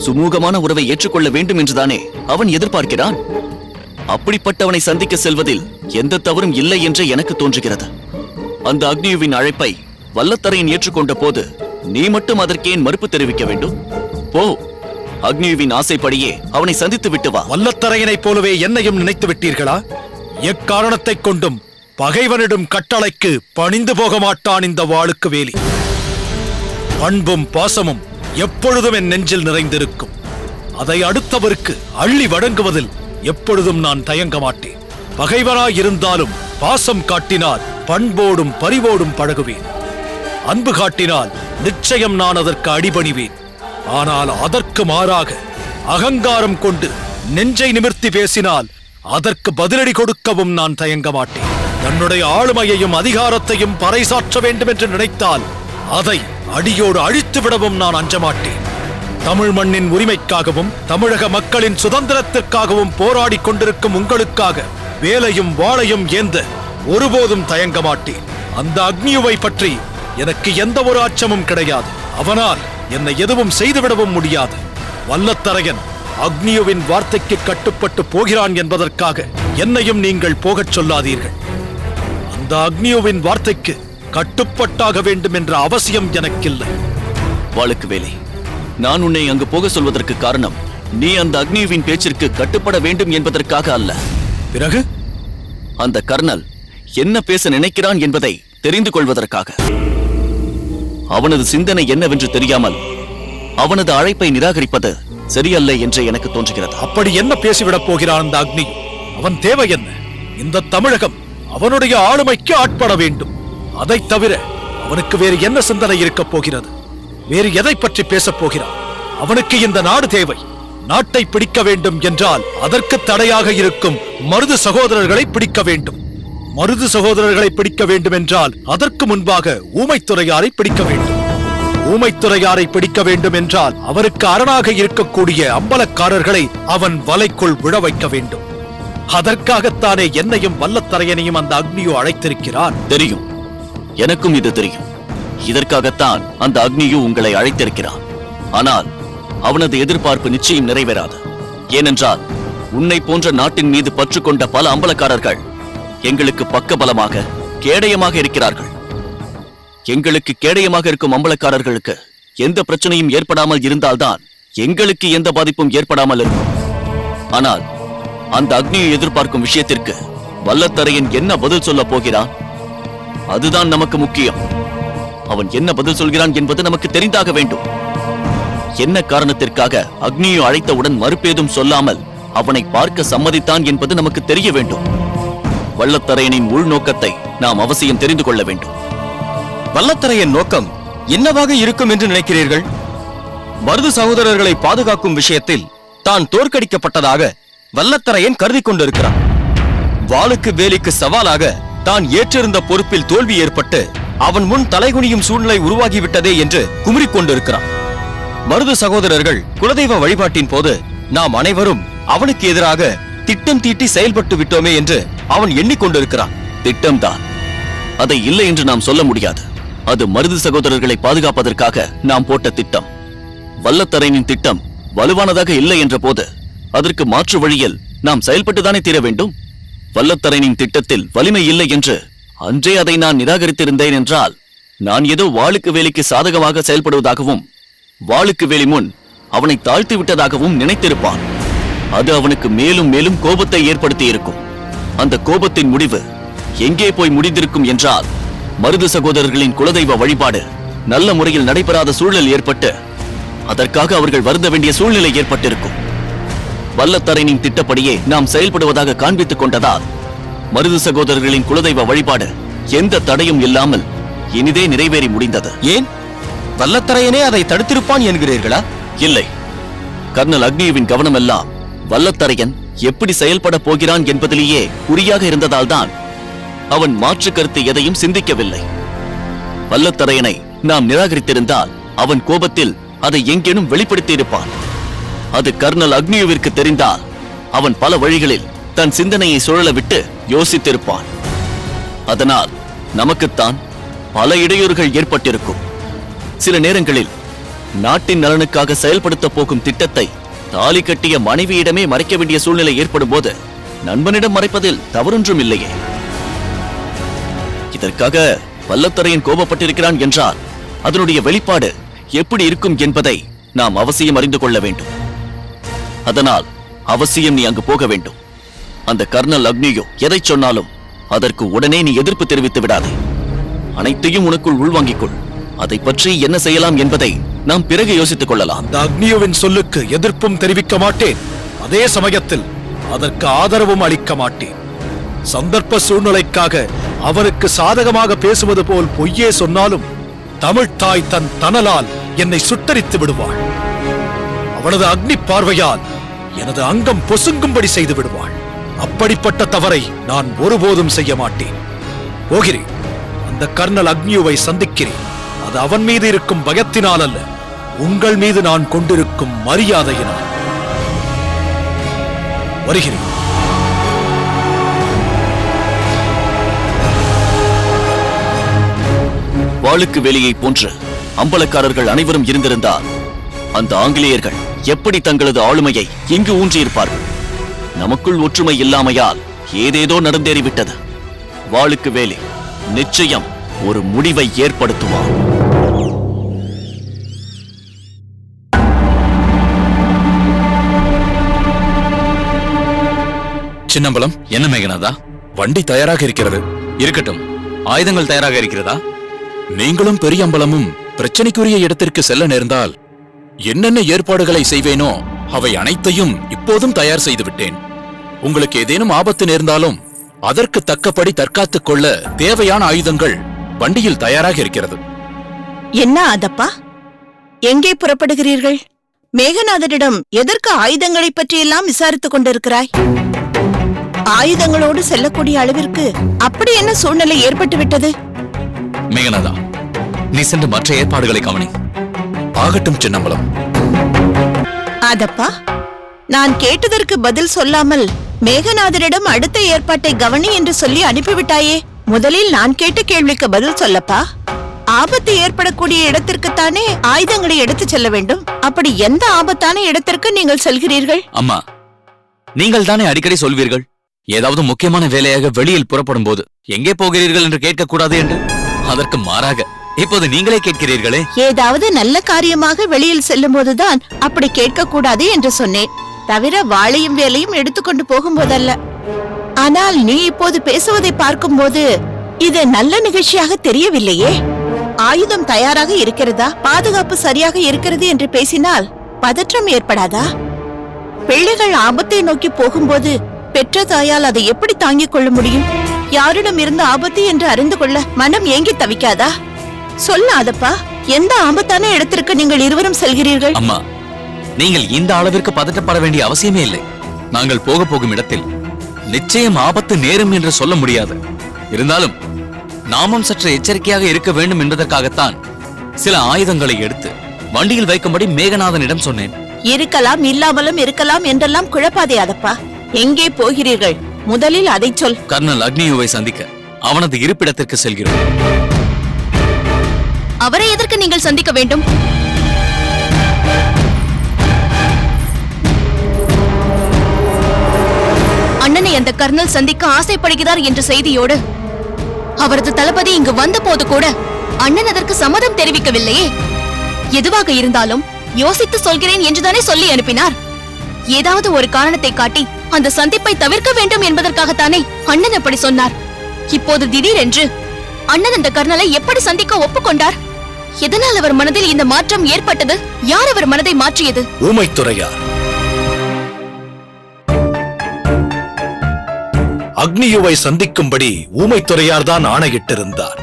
சுமூகமான உறவை ஏற்றுக்கொள்ள வேண்டும் என்றுதானே அவன் எதிர்பார்க்கிறான். அப்படிப்பட்டவனை சந்திக்க செல்வதில் எந்த தவறும் இல்லை என்று எனக்கு தோன்றுகிறது. அந்த அக்னியுவின் அழைப்பை வல்லத்தரையன் ஏற்றுக்கொண்ட போது நீ மட்டும் அதற்கேன் மறுப்பு தெரிவிக்க வேண்டும்? போ, அக்னியுவின் ஆசைப்படியே அவனை சந்தித்து விட்டு வா. வல்லத்தரையனைப் போலவே என்னையும் நினைத்து விட்டீர்களா? எக்காரணத்தைக் கொண்டும் பகைவனிடும் கட்டளைக்கு பணிந்து போக மாட்டான் இந்த வாளுக்கு வேலி. அன்பும் பாசமும் எப்பொழுதும் என் நெஞ்சில் நிறைந்திருக்கும். அதை அடுத்தவருக்கு அள்ளி வழங்குவதில் எப்பொழுதும் நான் தயங்க மாட்டேன். பகைவனாயிருந்தாலும் பாசம் காட்டினால் பண்போடும் பரிவோடும் பழகுவேன். அன்பு காட்டினால் நிச்சயம் நான் அதற்கு அடிபணிவேன். ஆனால் அதற்கு மாறாக அகங்காரம் கொண்டு நெஞ்சை நிமிர்த்தி பேசினால் அதற்கு பதிலடி கொடுக்கவும் நான் தயங்க மாட்டேன். தன்னுடைய ஆளுமையையும் அதிகாரத்தையும் பறைசாற்ற வேண்டும் என்று நினைத்தால் அதை அடியோடு அழித்து விடவும் நான் அஞ்ச மாட்டேன். தமிழ் மண்ணின் உரிமைக்காகவும் தமிழக மக்களின் சுதந்திரத்திற்காகவும் போராடி கொண்டிருக்கும் உங்களுக்காக வேலையும் வாளையும் ஏந்த ஒருபோதும் தயங்க மாட்டேன். அந்த அக்னியுவை பற்றி எனக்கு எந்த ஒரு அச்சமும் கிடையாது. அவனால் என்னை எதுவும் செய்துவிடவும் முடியாது. வல்லத்தரையன் அக்னியுவின் வார்த்தைக்கு கட்டுப்பட்டு போகிறான் என்பதற்காக என்னையும் நீங்கள் போகச் சொல்லாதீர்கள். அந்த அக்னியுவின் வார்த்தைக்கு கட்டுப்பட்டாக வேண்டும் என்ற அவசியம் எனக்கில்லை. வாளுக்கு வேலை, நான் உன்னை அங்கு போக சொல்வதற்கு காரணம் நீ அந்த அக்னியுவின் பேச்சிற்கு கட்டுப்பட வேண்டும் என்பதற்காக அல்ல. பிறகு அந்த கர்னல் என்ன பேச நினைக்கிறான் என்பதை தெரிந்து கொள்வதற்காக. அவனது சிந்தனை என்னவென்று தெரியாமல் அவனது அழைப்பை நிராகரிப்பது சரியல்ல என்று எனக்கு தோன்றுகிறது. அப்படி என்ன பேசிவிடப் போகிறான் அந்த அக்னி? அவன் தேவை என்ன? இந்த தமிழகம் அவனுடைய ஆளுமைக்கு ஆட்பட வேண்டும். அதை தவிர அவனுக்கு வேறு என்ன சிந்தனை இருக்கப் போகிறது? வேறு எதை பற்றி பேசப் போகிறான்? அவனுக்கு இந்த நாடு தேவை. நாட்டை பிடிக்க வேண்டும் என்றால் அதற்கு தடையாக இருக்கும் மருது சகோதரர்களை பிடிக்க வேண்டும். மருது சகோதரர்களை பிடிக்க வேண்டும் என்றால் அதற்கு முன்பாக ஊமைத்துறையாரை பிடிக்க வேண்டும். ஊமைத்துறையாரை பிடிக்க வேண்டும் என்றால் அவருக்கு அரணாக இருக்கக்கூடிய அம்பலக்காரர்களை அவன் வலைக்குள் விழ வைக்க வேண்டும். அதற்காகத்தானே என்னையும் வல்லத்தரையனையும் அந்த அக்னியோ அழைத்திருக்கிறான். தெரியும், எனக்கும் இது தெரியும். இதற்காகத்தான் அந்த அக்னியோ உங்களை அழைத்திருக்கிறான். ஆனால் அவனது எதிர்பார்ப்பு நிச்சயம் நிறைவேறாது. ஏனென்றால் உன்னை போன்ற நாட்டின் மீது பற்று கொண்ட பல அம்பலக்காரர்கள் எங்களுக்கு பக்கபலமாக கேடயமாக இருக்கிறார்கள். எங்களுக்கு கேடயமாக இருக்கும் அம்பலக்காரர்களுக்கு எந்த பிரச்சனையும் ஏற்படாமல் இருந்தால்தான் எங்களுக்கு எந்த பாதிப்பும் ஏற்படாமல் இருக்கும். ஆனால் அந்த அக்னியை எதிர்பார்க்கும் விஷயத்திற்கு வல்லத்தரையன் என்ன பதில் சொல்ல போகிறான்? அதுதான் நமக்கு முக்கியம். அவன் என்ன பதில் சொல்கிறான் என்பது நமக்கு தெரிந்தாக வேண்டும். என்ன காரணத்திற்காக அக்னியை அழைத்தவுடன் மறுப்பேதும் சொல்லாமல் அவனை பார்க்க சம்மதித்தான் என்பது நமக்கு தெரிய வேண்டும். வல்லத்தரையனின் உள்நோக்கத்தை நாம் அவசியம் தெரிந்து கொள்ள வேண்டும். வல்லத்தரையன் நோக்கம் என்னவாக இருக்கும் என்று நினைக்கிறீர்கள்? மருது சகோதரர்களை பாதுகாக்கும் விஷயத்தில் தான் தோற்கடிக்கப்பட்டதாக வல்லத்தரையன் கருதி கொண்டிருக்கிறான். வாளுக்கு வேலிக்கு சவாலாக தான் ஏற்றிருந்த பொறுப்பில் தோல்வி ஏற்பட்டு அவன் முன் தலைகுனியும் சூழ்நிலை உருவாகிவிட்டதே என்று குமுறிக் கொண்டிருக்கிறான். மருது சகோதரர்கள் குலதெய்வ வழிபாட்டின் போது நாம் அனைவரும் அவனுக்கு எதிராக திட்டம் தீட்டி செயல்பட்டு விட்டோமே என்று அவன் எண்ணிக்கொண்டிருக்கிறான். திட்டம்தான், அதை இல்லை என்று நாம் சொல்ல முடியாது. அது மருது சகோதரர்களை பாதுகாப்பதற்காக நாம் போட்ட திட்டம். வல்லத்தரையனின் திட்டம் வலுவானதாக இல்லை என்ற போது அதற்கு மாற்று வழியில் நாம் செயல்பட்டுதானே தீர வேண்டும். வல்லத்தரையனின் திட்டத்தில் வலிமை இல்லை என்று அன்றே அதை நான் நிராகரித்திருந்தேன் என்றால் நான் ஏதோ வாளுக்கு வேலிக்கு சாதகமாக செயல்படுவதாகவும் வாளுக்கு வேலி முன் அவனை தாழ்த்தி விட்டதாகவும் நினைத்திருப்பான். அது அவனுக்கு மேலும் மேலும் கோபத்தை ஏற்படுத்தி இருக்கும். அந்த கோபத்தின் முடிவு எங்கே போய் முடிந்திருக்கும் என்றால் மருது சகோதரர்களின் குலதெய்வ வழிபாடு நல்ல முறையில் நடைபெறாத சூழல் ஏற்பட்டு அதற்காக அவர்கள் வருந்த வேண்டிய சூழ்நிலை ஏற்பட்டிருக்கும். வல்லத்தரையனின் திட்டப்படியே நாம் செயல்படுவதாக காண்பித்துக் கொண்டதால் மருது சகோதரர்களின் குலதெய்வ வழிபாடு எந்த தடையும் இல்லாமல் இனிதே நிறைவேறி முடிந்தது. ஏன் வல்லத்தரையனே அதை தடுத்திருப்பான் என்கிறீர்களா? இல்லை, கர்னல் அக்னியுவின் கவனம் எல்லாம் வல்லத்தரையன் எப்படி செயல்பட போகிறான் என்பதிலேயே குறியாக இருந்ததால்தான் அவன் மாற்று கருத்து எதையும் சிந்திக்கவில்லை. வல்லத்தரையனை நாம் நிராகரித்திருந்தால் அவன் கோபத்தில் அதை எங்கேனும் வெளிப்படுத்தியிருப்பான். அது கர்னல் அக்னியுவிற்கு தெரிந்தால் அவன் பல வழிகளில் தன் சிந்தனையை சுழல விட்டு யோசித்திருப்பான். அதனால் நமக்குத்தான் பல இடையூறுகள் ஏற்பட்டிருக்கும். சில நேரங்களில் நாட்டின் நலனுக்காக செயல்படுத்த போகும் திட்டத்தை தாலி கட்டிய மனைவியிடமே மறைக்க வேண்டிய சூழ்நிலை ஏற்படும் போது நண்பனிடம் மறைப்பதில் தவறொன்றும் இல்லையே. இதற்காக வல்லத்தரையன் கோபப்பட்டிருக்கிறான் என்றால் அதனுடைய வெளிப்பாடு எப்படி இருக்கும் என்பதை நாம் அவசியம் அறிந்து கொள்ள வேண்டும். அதனால் அவசியம் நீ அங்கு போக வேண்டும். அந்த கர்னல் அக்னியோ எதை சொன்னாலும் அதற்கு உடனே நீ எதிர்ப்பு தெரிவித்து விடாதே. அனைத்தையும் உனக்குள் உள்வாங்கிக் கொள். அதை பற்றி என்ன செய்யலாம் என்பதை நாம் பிறகு யோசித்துக் கொள்ளலாம். அந்த அக்னியுவின் சொல்லுக்கு எதிர்ப்பும் தெரிவிக்க மாட்டேன். அதே சமயத்தில் அதற்கு ஆதரவும் அளிக்க மாட்டேன். சந்தர்ப்ப சூழ்நிலைக்காக அவருக்கு சாதகமாக பேசுவது போல் பொய்யே சொன்னாலும் தமிழ்த்தாய் தன் தணலால் என்னை சுட்டரித்து விடுவாள். அவனது அக்னி பார்வையால் எனது அங்கம் பொசுங்கும்படி செய்து விடுவாள். அப்படிப்பட்ட தவறை நான் ஒருபோதும் செய்ய மாட்டேன். போகிறேன். அந்த கர்னல் அக்னியுவை சந்திக்கிறேன். அது அவன் மீது இருக்கும் பயத்தினால் அல்ல, உங்கள் மீது நான் கொண்டிருக்கும் மரியாதையினால். வருகிறேன். வாளுக்கு வேலையை போன்று அம்பலக்காரர்கள் அனைவரும் இருந்திருந்தால் அந்த ஆங்கிலேயர்கள் எப்படி தங்களது ஆளுமையை இங்கு ஊன்றியிருப்பார்கள்? நமக்குள் ஒற்றுமை இல்லாமையால் ஏதேதோ நடந்தேறிவிட்டது. வாளுக்கு வேலை நிச்சயம் ஒரு முடிவை ஏற்படுத்துவார். சின்னம்பலம், என்ன மேகநாதா? வண்டி தயாராக இருக்கிறது. இருக்கட்டும். ஆயுதங்கள் தயாராக இருக்கிறதா? நீங்களும் பெரிய அம்பலமும் பிரச்சனைக்குரிய இடத்திற்கு செல்ல நேர்ந்தால் என்னென்ன ஏற்பாடுகளை செய்வேனோ அவை அனைத்தையும் இப்போதும் தயார் செய்து விட்டேன். உங்களுக்கு ஏதேனும் ஆபத்து நேர்ந்தாலும் அதற்கு தக்கபடி தற்காத்துக் கொள்ள தேவையான ஆயுதங்கள் வண்டியில் தயாராக இருக்கிறது. என்ன அதப்பா, எங்கே புறப்படுகிறீர்கள்? மேகநாதரிடம் எதற்கு ஆயுதங்களை பற்றியெல்லாம் விசாரித்துக் கொண்டிருக்கிறாய்? ஆயுதங்களோடு செல்லக்கூடிய அளவிற்கு அப்படி என்ன சூழ்நிலை ஏற்பட்டு விட்டது? மேகநாதா, நீ சென்று மற்ற ஏற்பாடுகளை கவனி. ஆகட்டும் சின்னம்பலம். அதப்பா, நான் கேட்டதற்கு பதில் சொல்லாமல் மேகநாதரிடம் அடுத்த ஏற்பாட்டை கவனி என்று சொல்லி அனுப்பிவிட்டாயே. முதலில் நான் கேட்ட கேள்விக்கு பதில் சொல்லப்பா. ஆபத்து ஏற்படக்கூடிய இடத்திற்குத்தானே ஆயுதங்களை எடுத்துச் செல்ல வேண்டும். அப்படி எந்த ஆபத்தான இடத்திற்கு நீங்கள் செல்கிறீர்கள்? அம்மா, நீங்கள் தானே அடிக்கடி சொல்வீர்கள், ஏதாவது முக்கியமான வேலையாக வெளியில் புறப்படும் போது எங்கே போகிறீர்கள் என்று கேட்கக்கூடாது என்று. அதற்கு மாறாக இப்போது நீங்களே கேட்கிறீர்களே. ஏதாவது நல்ல காரியமாக வெளியில் செல்லும் போதுதான் அப்படி கேட்கக்கூடாது என்று சொன்னேன், தவிர வாளையும் வேலையும் எடுத்துக்கொண்டு போகும்போதல்ல. ஆனால் நீ இப்போது பேசுவதை பார்க்கும்போது இது நல்ல நிகழ்ச்சியாக தெரியவில்லையே. ஆயுதம் தயாராக இருக்கிறதா, பாதுகாப்பு சரியாக இருக்கிறது என்று பேசினால் பதற்றம் ஏற்படாதா? பிள்ளைகள் ஆபத்தை நோக்கி போகும்போது பெற்ற தாயால் அதை எப்படி தாங்கிக் கொள்ள முடியும்? யாரிடம் இருந்து ஆபத்து என்று அறிந்து கொள்ள மனம் ஏங்கி தவிக்காதா? சொல்லாதப்பா, எந்த ஆபத்தான இடத்திற்கு நீங்கள் இருவரும் செல்கிறீர்கள்? அம்மா, நீங்கள் இந்த அளவிற்கு பதட்டப்பட வேண்டிய அவசியமே இல்லை. நாங்கள் போகும் இடத்தில் நிச்சயம் ஆபத்து நேரும் என்று சொல்ல முடியாது. இருந்தாலும் நாமும் சற்று எச்சரிக்கையாக இருக்க வேண்டும் என்பதற்காகத்தான் சில ஆயுதங்களை எடுத்து வண்டியில் வைக்கும்படி மேகநாதனிடம் சொன்னேன். இருக்கலாம், இல்லாமலும் இருக்கலாம் என்றெல்லாம் குழப்பாதே அதப்பா. எங்கே போகிறீர்கள்? முதலில் அதை சொல். கர்னல் அக்னியுவை சந்திக்க அவனது இருப்பிடத்திற்கு செல்கிறோம். அவரை எதற்கு நீங்கள் சந்திக்க வேண்டும்? அண்ணனை அந்த கர்னல் சந்திக்க ஆசைப்படுகிறார் என்ற செய்தியோடு அவரது தளபதி இங்கு வந்த போது கூட அண்ணன் அதற்கு சம்மதம் தெரிவிக்கவில்லையே. எதுவாக இருந்தாலும் யோசித்து சொல்கிறேன் என்றுதானே சொல்லி அனுப்பினார். ஏதாவது ஒரு காரணத்தை காட்டி அந்த சந்திப்பை தவிர்க்க வேண்டும் என்பதற்காகத்தானே அண்ணன் அப்படி சொன்னார். இப்போது திடீரென்று அண்ணன் அந்த கர்னலை எப்படி சந்திக்க ஒப்புக்கொண்டார்? எதனால் அவர் மனதில் இந்த மாற்றம் ஏற்பட்டது? யார் அவர் மனதை மாற்றியது? ஊமைத்துறையார். அக்னியுவை சந்திக்கும்படி ஊமைத்துறையார் தான் ஆணையிட்டிருந்தார்.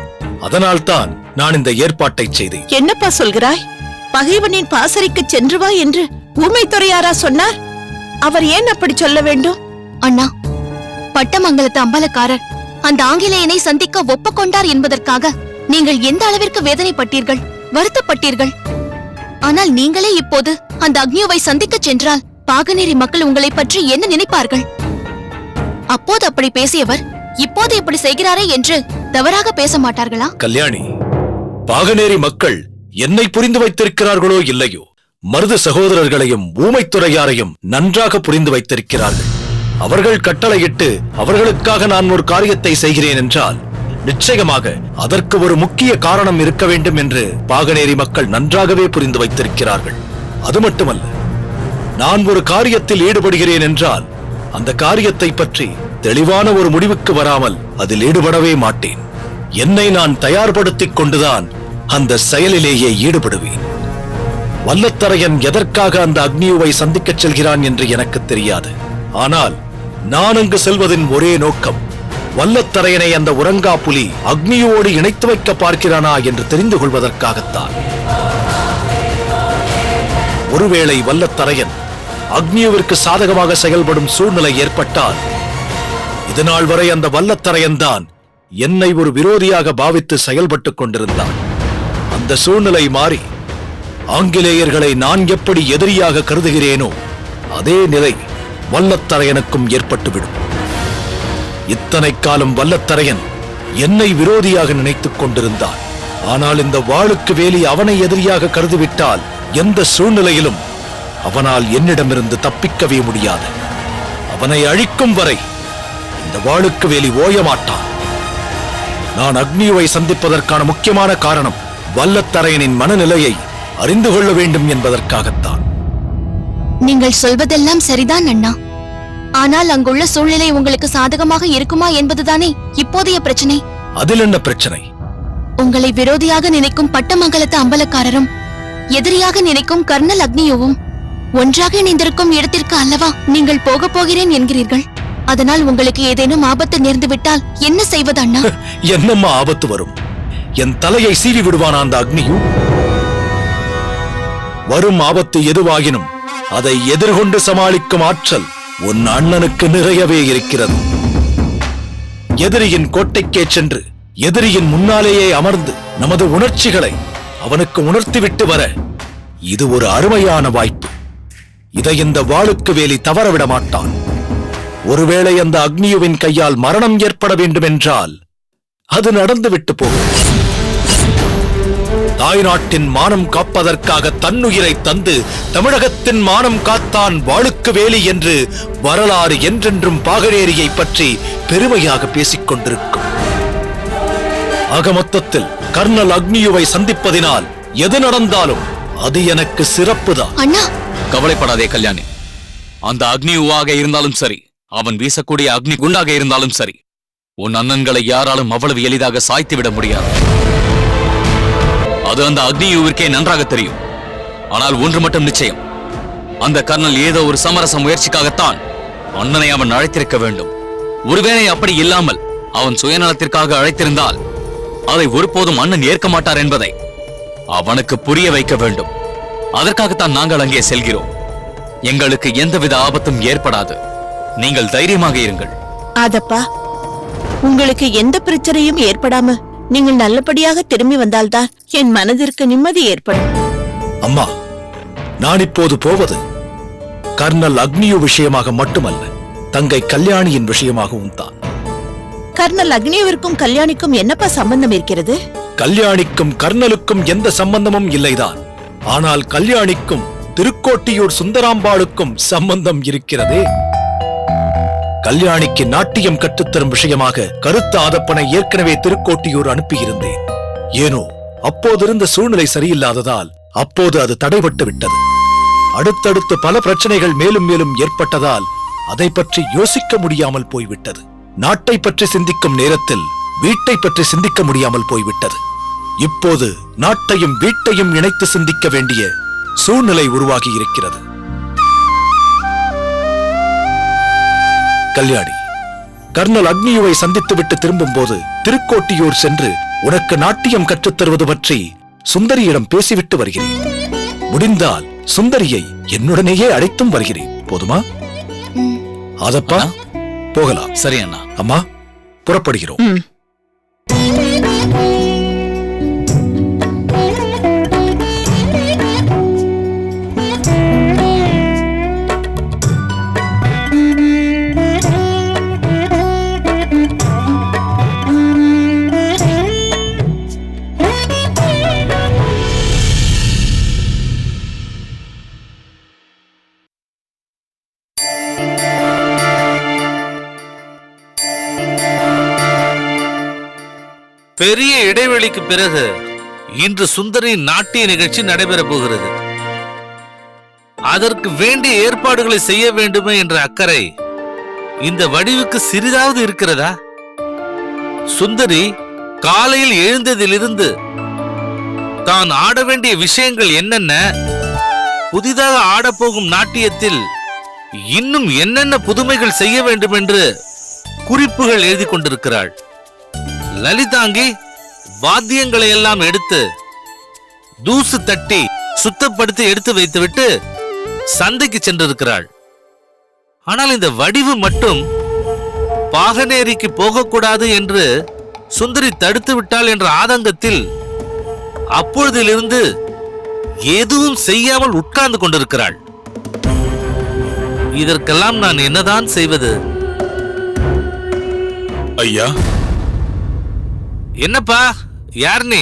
அதனால்தான் நான் இந்த ஏற்பாட்டை செய்தேன். என்னப்பா சொல்கிறாய்? பகைவனின் பாசறைக்கு சென்று வா என்று ஊமைத்துறையாரா சொன்னார்? அவர் ஏன் அப்படி சொல்ல வேண்டும்? அண்ணா, பட்டமங்கலத்து அம்பலக்காரர் அந்த ஆங்கிலேயனை சந்திக்க ஒப்புக்கொண்டார் என்பதற்காக நீங்கள் எந்த அளவிற்கு வேதனைப்பட்டீர்கள், வருத்தப்பட்டீர்கள். ஆனால் நீங்களே இப்போது அந்த அக்னியுவை சந்திக்க சென்றால் பாகநேரி மக்கள் உங்களை பற்றி என்ன நினைப்பார்கள்? அப்போது அப்படி பேசியவர் இப்போது இப்படி செய்கிறாரே என்று தவறாக பேச மாட்டார்களா? கல்யாணி, பாகநேரி மக்கள் என்னை புரிந்து வைத்திருக்கிறார்களோ இல்லையோ, மருது சகோதரர்களையும் ஊமைத்துறையாரையும் நன்றாக புரிந்து வைத்திருக்கிறார்கள். அவர்கள் கட்டளையிட்டு அவர்களுக்காக நான் ஒரு காரியத்தை செய்கிறேன் என்றால் நிச்சயமாக அதற்கு ஒரு முக்கிய காரணம் இருக்க வேண்டும் என்று பாகநேரி மக்கள் நன்றாகவே புரிந்து வைத்திருக்கிறார்கள். அது மட்டுமல்ல, நான் ஒரு காரியத்தில் ஈடுபடுகிறேன் என்றால் அந்த காரியத்தை பற்றி தெளிவான ஒரு முடிவுக்கு வராமல் அதில் ஈடுபடவே மாட்டேன். என்னை நான் தயார்படுத்திக் கொண்டுதான் அந்த செயலிலேயே ஈடுபடுவேன். வல்லத்தரையன் எதற்காக அந்த அக்னியுவை சந்திக்கச் செல்கிறான் என்று எனக்கு தெரியாது. ஆனால் நான் அங்கு செல்வதின் ஒரே நோக்கம், வல்லத்தரையனை அந்த உறங்கா புலி அக்னியோடு இணைத்து வைக்க பார்க்கிறானா என்று தெரிந்து கொள்வதற்காகத்தான். ஒருவேளை வல்லத்தரையன் அக்னியுவிற்கு சாதகமாக செயல்படும் சூழ்நிலை ஏற்பட்டால், இதனால் வரை அந்த வல்லத்தரையன் தான் என்னை ஒரு விரோதியாக பாவித்து செயல்பட்டுக் கொண்டிருந்தான். அந்த சூழ்நிலை மாறி ஆங்கிலேயர்களை நான் எப்படி எதிரியாக கருதுகிறேனோ அதே நிலை வல்லத்தரையனுக்கும் ஏற்பட்டுவிடும். இத்தனை காலம் வல்லத்தரையன் என்னை விரோதியாக நினைத்துக் கொண்டிருந்தான். ஆனால் இந்த வாளுக்கு வேலி அவனை எதிரியாக கருதிவிட்டால் எந்த சூழ்நிலையிலும் அவனால் என்னிடமிருந்து தப்பிக்கவே முடியாது. அவனை அழிக்கும் வரை இந்த வாளுக்கு வேலி ஓயமாட்டான். நான் அக்னியுவை சந்திப்பதற்கான முக்கியமான காரணம் வல்லத்தரையனின் மனநிலையை அறிந்து கொள்ள வேண்டும் என்பதற்காகத்தான். நீங்கள் சொல்வதெல்லாம் சரிதான் அண்ணா. ஆனால் அங்குள்ள சூழ்நிலை உங்களுக்கு சாதகமாக இருக்குமா என்பதுதானே இப்போதைய பிரச்சனை. அதில் என்ன பிரச்சனை? உங்களை விரோதியாக நினைக்கும் பட்டமங்கலத்து அம்பலக்காரரும் எதிரியாக நினைக்கும் கர்னல் அக்னியோவும் ஒன்றாக இணைந்திருக்கும் இடத்திற்கு அல்லவா நீங்கள் போக போகிறேன் என்கிறீர்கள். அதனால் உங்களுக்கு ஏதேனும் ஆபத்து நேர்ந்து விட்டால் என்ன செய்வது அண்ணா? என்னம்மா ஆபத்து வரும்? என் தலையை சீவி விடுவானா அந்த அக்னியு? வரும் ஆபத்து எதுவாகினும் அதை எதிர்கொண்டு சமாளிக்கும் ஆற்றல் உன் அண்ணனுக்கு நிறையவே இருக்கிறது. எதிரியின் கோட்டைக்கே சென்று எதிரியின் முன்னாலேயே அமர்ந்து நமது உணர்ச்சிகளை அவனுக்கு உணர்த்திவிட்டு வர இது ஒரு அருமையான வாய்ப்பு. இதை இந்த வாளுக்கு வேலி தவறவிட மாட்டான். ஒருவேளை அந்த அக்னியுவின் கையால் மரணம் ஏற்பட வேண்டும் என்றால் அது நடந்துவிட்டு போகும். தாய்நாட்டின் மானம் காப்பதற்காக தன்னுயிரை தந்து தமிழகத்தின் மானம் காத்தான் வாளுக்கு வேலி என்று வரலாறு என்றென்றும் பாகநேரியை பற்றி பெருமையாக பேசிக் கொண்டிருக்கும். ஆக மொத்தத்தில் கர்னல் அக்னியுவை சந்திப்பதினால் எது நடந்தாலும் அது எனக்கு சிறப்புதான். அண்ணா, கவலைப்படாதே கல்யாணி. அந்த அக்னியுவாக இருந்தாலும் சரி, அவன் வீசக்கூடிய அக்னி குண்டாக இருந்தாலும் சரி, உன் அண்ணன்களை யாராலும் அவ்வளவு எளிதாக சாய்த்து விட முடியாது. அது அந்த அக்னியுவிற்கே நன்றாக தெரியும். ஆனால் ஒன்று மட்டும் நிச்சயம், அந்த கர்னல் ஏதோ ஒரு சமரச முயற்சிக்காகத்தான் அண்ணனை அவன் அழைத்திருக்க வேண்டும். ஒருவேளை அப்படி இல்லாமல் அவன் சுயநலத்திற்காக அழைத்திருந்தால் அதை ஒருபோதும் அண்ணன் ஏற்க மாட்டார் என்பதை அவனுக்கு புரிய வைக்க வேண்டும். அதற்காகத்தான் நாங்கள் அங்கே செல்கிறோம். எங்களுக்கு எந்தவித ஆபத்தும் ஏற்படாது. நீங்கள் தைரியமாக இருங்கள். அதப்பா, உங்களுக்கு எந்த பிரச்சனையும் ஏற்படாம நீங்கள் நல்லபடியாக திரும்பி வந்தால்தான் என் மனதிற்கு நிம்மதி ஏற்படும். அம்மா, நான் இப்போது போவது கர்னல் அக்னியு விஷயமாக மட்டுமல்ல, தங்கை கல்யாணியின் விஷயமாகவும் தான். கர்னல் அக்னியுவிற்கும் கல்யாணிக்கும் என்னப்பா சம்பந்தம் இருக்கிறது? கல்யாணிக்கும் கர்னலுக்கும் எந்த சம்பந்தமும் இல்லைதான். ஆனால் கல்யாணிக்கும் திருக்கோட்டியூர் சுந்தராம்பாளுக்கும் சம்பந்தம் இருக்கிறதே. கல்யாணிக்கு நாட்டியம் கற்றுத்தரும் விஷயமாக கருத்த ஆதப்பனை ஏற்கனவே திருக்கோட்டியூர் அனுப்பியிருந்தேன். ஏனோ அப்போதிருந்த சூழ்நிலை சரியில்லாததால் அப்போது அது தடைபட்டு விட்டது. அடுத்தடுத்து பல பிரச்சனைகள் மேலும் மேலும் ஏற்பட்டதால் அதை பற்றி யோசிக்க முடியாமல் போய்விட்டது. நாட்டை பற்றி சிந்திக்கும் நேரத்தில் வீட்டை பற்றி சிந்திக்க முடியாமல் போய்விட்டது. இப்போது நாட்டையும் வீட்டையும் இணைத்து சிந்திக்க வேண்டிய சூழ்நிலை உருவாகி இருக்கிறது. கல்யாணி, கர்னல் அக்னியுவை சந்தித்துவிட்டு திரும்பும் போது திருக்கோட்டியூர் சென்று உனக்கு நாட்டியம் கற்றுத்தருவது பற்றி சுந்தரியிடம் பேசிவிட்டு வருகிறேன். முடிந்தால் சுந்தரியை என்னுடனேயே அழைத்தும் வருகிறேன். போதுமா? அதப்பா போகலாம். சரி அண்ணா. அம்மா புறப்படுகிறோம். பெரிய இடைவெளிக்கு பிறகு இன்று சுந்தரின் நாட்டிய நிகழ்ச்சி நடைபெற போகிறது. அதற்கு வேண்டிய ஏற்பாடுகளை செய்ய வேண்டுமே என்ற அக்கறை இந்த வடிவுக்கு சிறிதாவது இருக்கிறதா? சுந்தரி காலையில் எழுந்ததிலிருந்து தான் ஆட வேண்டிய விஷயங்கள் என்னென்ன, புதிதாக ஆடப்போகும் நாட்டியத்தில் இன்னும் என்னென்ன புதுமைகள் செய்ய வேண்டும் என்று குறிப்புகள் எழுதி கொண்டிருக்கிறாள். லலிதாங்கி வாத்தியங்களை எல்லாம் எடுத்து தூசு தட்டி சுத்தப்படுத்தி எடுத்து வைத்துவிட்டு சந்தைக்கு சென்றிருக்கிறாள். ஆனால் இந்த வடிவு மட்டும் பாகனேரிக்கு போகக்கூடாது என்று சுந்தரி தடுத்து விட்டாள் என்ற ஆதங்கத்தில் அப்பொழுதிலிருந்து எதுவும் செய்யாமல் உட்கார்ந்து கொண்டிருக்கிறாள். இதற்கெல்லாம் நான் என்னதான் செய்வது? ஐயா. என்னப்பா, யார் நீ?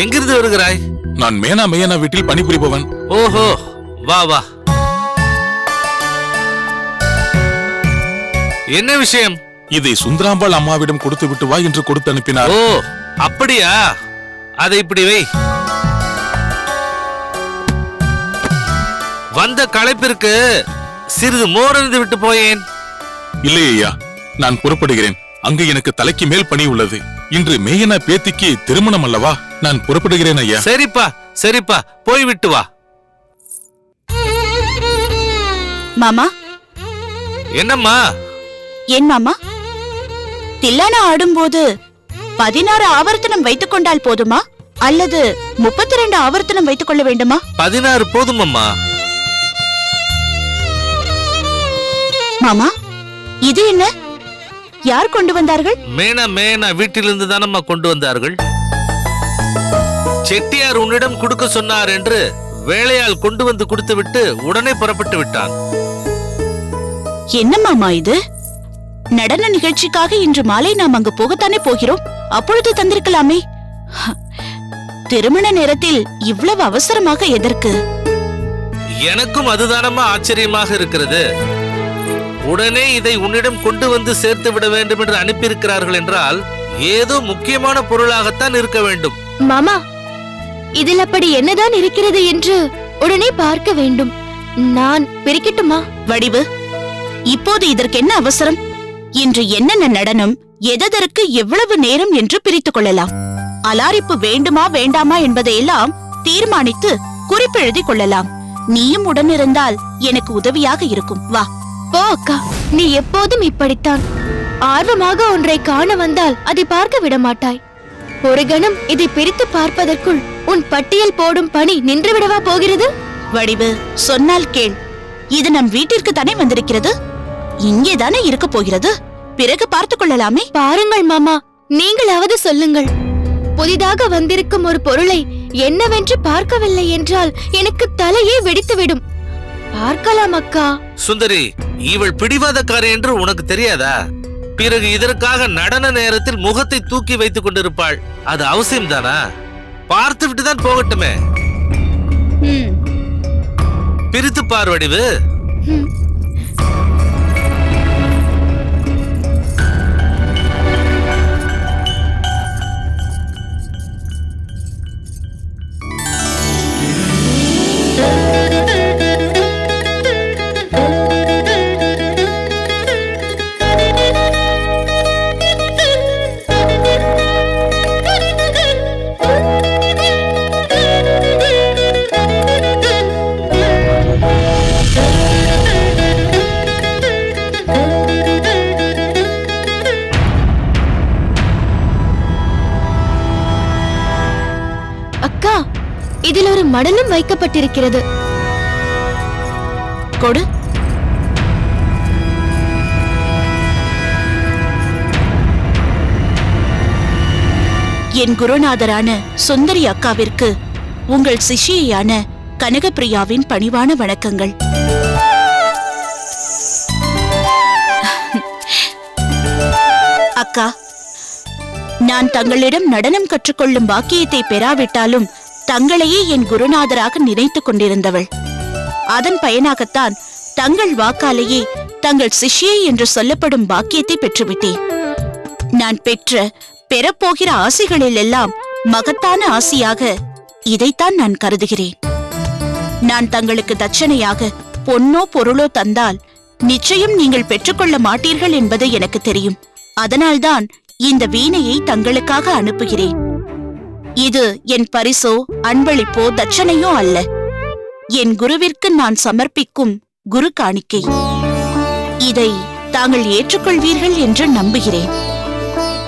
எங்கிருந்து வருகிறாய்? நான் மேனா வீட்டில் பணிபுரிபவன். ஓஹோ, வா வா. என்ன விஷயம்? இதை சுந்தராம்பாள் அம்மாவிடம் கொடுத்து விட்டு வா என்று கொடுத்து அனுப்பினார். ஓ, அப்படியா? அதை இப்படி வை. வந்த களைப்பிற்கு சிறிது மோரணிந்து விட்டு போயேன். இல்லை ஐயா, நான் புறப்படுகிறேன். அங்கு எனக்கு தலைக்கு மேல் பணி உள்ளது. இன்று மேயனா பேத்திக்கு திருமணம் அல்லவா? நான் புறப்படுகிறேன் ஐயா. சரிப்பா சரிப்பா, போய்விட்டு வா. மாமா. என்னம்மா? ஏன் மாமா, தில்லானா ஆடும்போது 16 ஆவர்த்தனம் வைத்துக் கொண்டால் போதுமா அல்லது 32 ஆவர்த்தனம் வைத்துக் கொள்ள வேண்டுமா? 16 போதும் அம்மா. மாமா, இது என்ன? யார் கொண்டு வந்தார்கள்? மேனா வீட்டிலிருந்து தானம்மா கொண்டு வந்தார்கள். செட்டியார் உன்னிடம் கொடுக்க சொன்னார் என்று வேலையால் கொண்டு வந்து கொடுத்து விட்டு உடனே புறப்பட்டு விட்டான். என்ன மாமா இது? நடன நிகழ்ச்சிக்காக இன்று மாலை நாம் அங்கு போகத்தானே போகிறோம். அப்பொழுது தந்திருக்கலாமே. திருமண நேரத்தில் இவ்வளவு அவசரமாக எதற்கு? எனக்கும் அதுதானம்மா ஆச்சரியமாக இருக்கிறது. உடனே இதை உன்னிடம் கொண்டு வந்து சேர்த்து விட வேண்டும் என்று அனுப்பியிருக்கிறார்கள் என்றால் ஏதோ முக்கியமான பொருளாகத்தான் இருக்க வேண்டும். மாமா, இதில் அப்படி என்னதான் இருக்கிறது என்று உடனே பார்க்க வேண்டும். நான் பிரிக்கட்டுமா? வடிவு, இப்போது இதற்கு என்ன அவசரம்? இன்று என்னென்ன நடனம், எதற்கு எவ்வளவு நேரம் என்று பிரித்துக் கொள்ளலாம். அலாரிப்பு வேண்டுமா வேண்டாமா என்பதையெல்லாம் தீர்மானித்து குறிப்பெழுதி கொள்ளலாம். நீயும் உடனிருந்தால் எனக்கு உதவியாக இருக்கும். வா. போ அக்கா, நீ எப்போதும் இப்படித்தான். ஆர்வமாக ஒன்றை காண வந்தால் அதை பார்க்க விட மாட்டாய். ஒரு கணம் இதை பிரித்து பார்ப்பதற்குள் உன் பட்டியல் போடும் பணி நின்றுவிடவா போகிறது? வடிவு, சொன்னால் கேள். இது நம் வீட்டிற்கு தானே வந்திருக்கிறது. இங்கேதானே இருக்க போகிறது. பிறகு பார்த்துக் கொள்ளலாமே. பாருங்கள் மாமா, நீங்களாவது சொல்லுங்கள். புதிதாக வந்திருக்கும் ஒரு பொருளை என்னவென்று பார்க்கவில்லை என்றால் எனக்கு தலையே வெடித்துவிடும். பார்க்கலாம் அக்கா. சுந்தரி, இவள் பிடிவாதக்காரி என்று உனக்கு தெரியாதா? பிறகு இதற்காக நடன நேரத்தில் முகத்தை தூக்கி வைத்துக் கொண்டிருப்பாள். அது அவசியம்தானா? பார்த்து விட்டுதான் போகட்டுமே. பிரித்து பார் வடிவு. அக்கா, இதில் ஒரு மடலும் வைக்கப்பட்டிருக்கிறது. கொடு. என் குருநாதரான சுந்தரி அக்காவிற்கு உங்கள் சிஷ்யையான கனகப்பிரியாவின் பணிவான வணக்கங்கள். அக்கா, நான் தங்களிடம் நடனம் கற்றுக்கொள்ளும் பாக்கியத்தை பெறாவிட்டாலும் தங்களையே என் குருநாதராக நினைத்துக் கொண்டிருந்தவள். அதன் பயனாகத்தான் தங்கள் வாக்காலேயே தங்கள் சிஷ்யை என்று சொல்லப்படும் பாக்கியத்தை பெற்றுவிட்டேன். நான் பெறப்போகிற ஆசைகளிலெல்லாம் மகத்தான ஆசையாக இதைத்தான் நான் கருதுகிறேன். நான் தங்களுக்கு தட்சணையாக பொன்னோ பொருளோ தந்தால் நிச்சயம் நீங்கள் பெற்றுக்கொள்ள மாட்டீர்கள் என்பது எனக்கு தெரியும். அதனால்தான் இந்த வீணையை தங்களுக்காக அனுப்புகிறேன். இது என் பரிசோ அன்பளிப்போ தட்சணையோ அல்ல, என் குருவிற்கு நான் சமர்ப்பிக்கும் குரு காணிக்கை. இதை தாங்கள் ஏற்றுக்கொள்வீர்கள் என்று நம்புகிறேன்.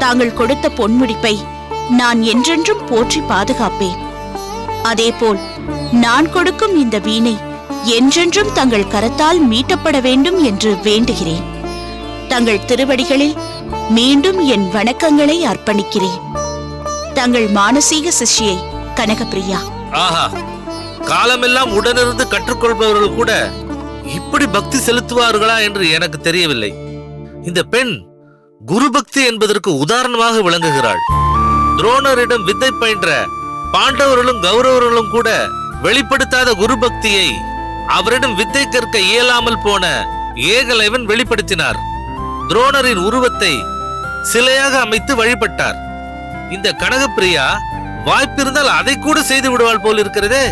தாங்கள் கொடுத்த பொன்முடிப்பை நான் என்றென்றும் போற்றி பாதுகாப்பேன். அதேபோல் நான் கொடுக்கும் இந்த வீணை என்றென்றும் தங்கள் கரத்தால் மீட்டப்பட வேண்டும் என்று வேண்டுகிறேன். தங்கள் திருவடிகளில் மீண்டும் என் வணக்கங்களை அர்ப்பணிக்கிறேன். தங்கள் மானசீக சிஷ்யை கனகப்பிரியா. ஆஹா, காலமெல்லாம் உடனிருந்து கற்றுக்கொள்பவர்கள் கூட இப்படி பக்தி செலுத்துவார்களா என்று எனக்கு தெரியவில்லை. இந்த பெண் குரு பக்தி என்பதற்கு உதாரணமாக விளங்குகிறாள். துரோணரிடம் வித்தை பயின்ற பாண்டவர்களும் கௌரவர்களும் கூட வெளிப்படுத்தாத குரு பக்தியை அவரிடம் வித்தை கற்க இயலாமல் போன ஏகலைவன் வெளிப்படுத்தினார். துரோணரின் உருவத்தை சிலையாக அமைத்து வழிபட்டார். இந்த கனகப்பிரியா வாய்ப்பிருந்தால் அதை கூட செய்து விடுவாள் போல் இருக்கிறதே.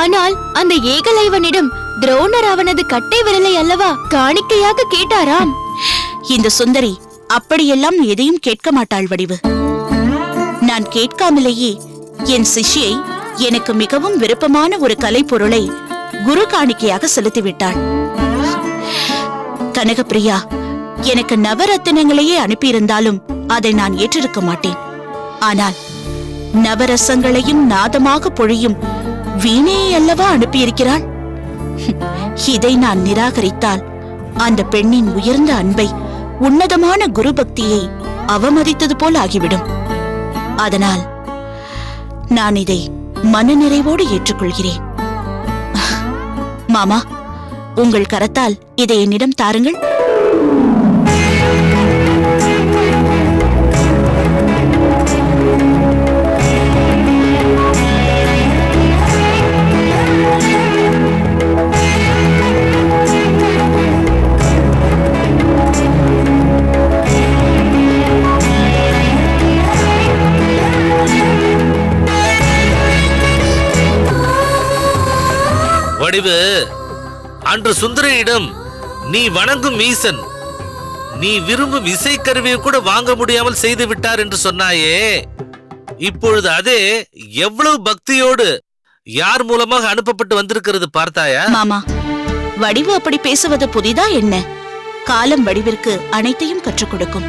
ஆனால் அந்த ஏகலைவனிடம் துரோணர் அவனது கட்டை விரலை அல்லவா காணிக்கையாக கேட்டாராம். இந்த சுந்தரி அப்படியெல்லாம் எதையும் கேட்க மாட்டாள் வடிவு. நான் கேட்காமலேயே என் சிஷ்யை எனக்கு மிகவும் விருப்பமான ஒரு கலை பொருளை குரு காணிக்கையாக செலுத்திவிட்டாள். கனகப்பிரியா எனக்கு நவரத்தினங்களையே அனுப்பியிருந்தாலும் அதை நான் ஏற்றிருக்க மாட்டேன். ஆனால் நவரசங்களையும் நாதமாக பொழியும் வீணையை அல்லவா அனுப்பியிருக்கிறாள். இதை நான் நிராகரித்தால் அந்த பெண்ணின் உயர்ந்த அன்பை, உன்னதமான குரு பக்தியை அவமதித்தது போல் ஆகிவிடும். அதனால் நான் இதை மனநிறைவோடு ஏற்றுக்கொள்கிறேன். மாமா, உங்கள் கரத்தால் இதை என்னிடம் தாருங்கள். வடிவு, அன்று சுந்தரியிடம் நீ வணங்கும் ஈசன் நீ விரும்பும் இசைக்கருவியை கூட வாங்க முடியாமல் செய்து விட்டார் என்று சொன்னாயே, இப்பொழுது அதே எவ்வளவு பக்தியோடு யார் மூலமாக அனுப்பப்பட்டு வந்திருக்கிறது பார்த்தாயா? மாமா, வடிவு அப்படி பேசுவது புதிதா என்ன? காலம் வடிவிற்கு அனைத்தையும் கற்றுக் கொடுக்கும்.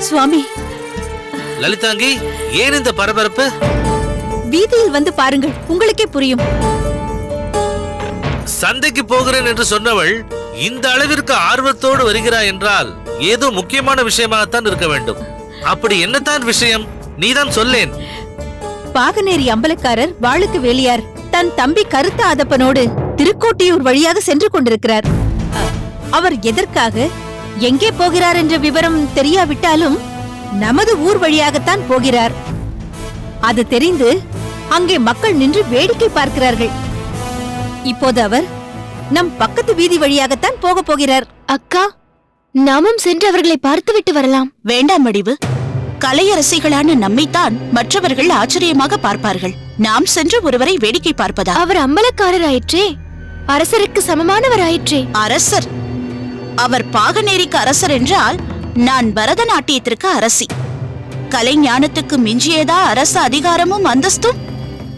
சுவாமி. லலிதாங்கி, ஏன் இந்த பரபரப்பு? வீதியில் வந்து பாருங்கள், உங்களுக்கே புரியும். சந்தைக்கு போகிறேன் என்று சொன்னவள் இந்த அளவிற்கு ஆர்வத்தோடு வருகிறாய் என்றால் ஏதோ முக்கியமான விஷயமாகத்தான் இருக்க வேண்டும். அப்படி என்னத்தான் விஷயம்? நீதான் சொல்லேன். பாகனேரி அம்பலக்காரர் வாளுக்கு வேலியார் தன் தம்பி கருத்த ஆதப்பனோடு திருக்கோட்டியூர் வழியாக சென்று கொண்டிருக்கிறார். அவர் எதற்காக எங்கே போகிறார் என்ற விவரம் தெரியாவிட்டாலும் நமது ஊர் வழியாகத்தான் போகிறார். அது தெரிந்து அங்கே மக்கள் நின்று வேடிக்கை பார்க்கிறார்கள். இப்போது அவர் நம் பக்கத்து வீதி வழியாகத்தான் போக போகிறார். அக்கா, நாமும் சென்று அவர்களை பார்த்துவிட்டு வரலாம். வேண்டாம் வடிவு. கலையரசிகளான நம்மைத்தான் மற்றவர்கள் ஆச்சரியமாக பார்ப்பார்கள். நாம் சென்று ஒருவரை வேடிக்கை பார்ப்பதா? அவர் அம்பலக்காரர் ஆயிற்றே, அரசருக்கு சமமானவர் ஆயிற்றே. அரசர்? அவர் பாகநேரிக்கு அரசர் என்றால் நான் பரதநாட்டியத்திற்கு அரசி. கலை ஞானத்துக்கு மிஞ்சியதா அரச அதிகாரமும் அந்தஸ்தும்?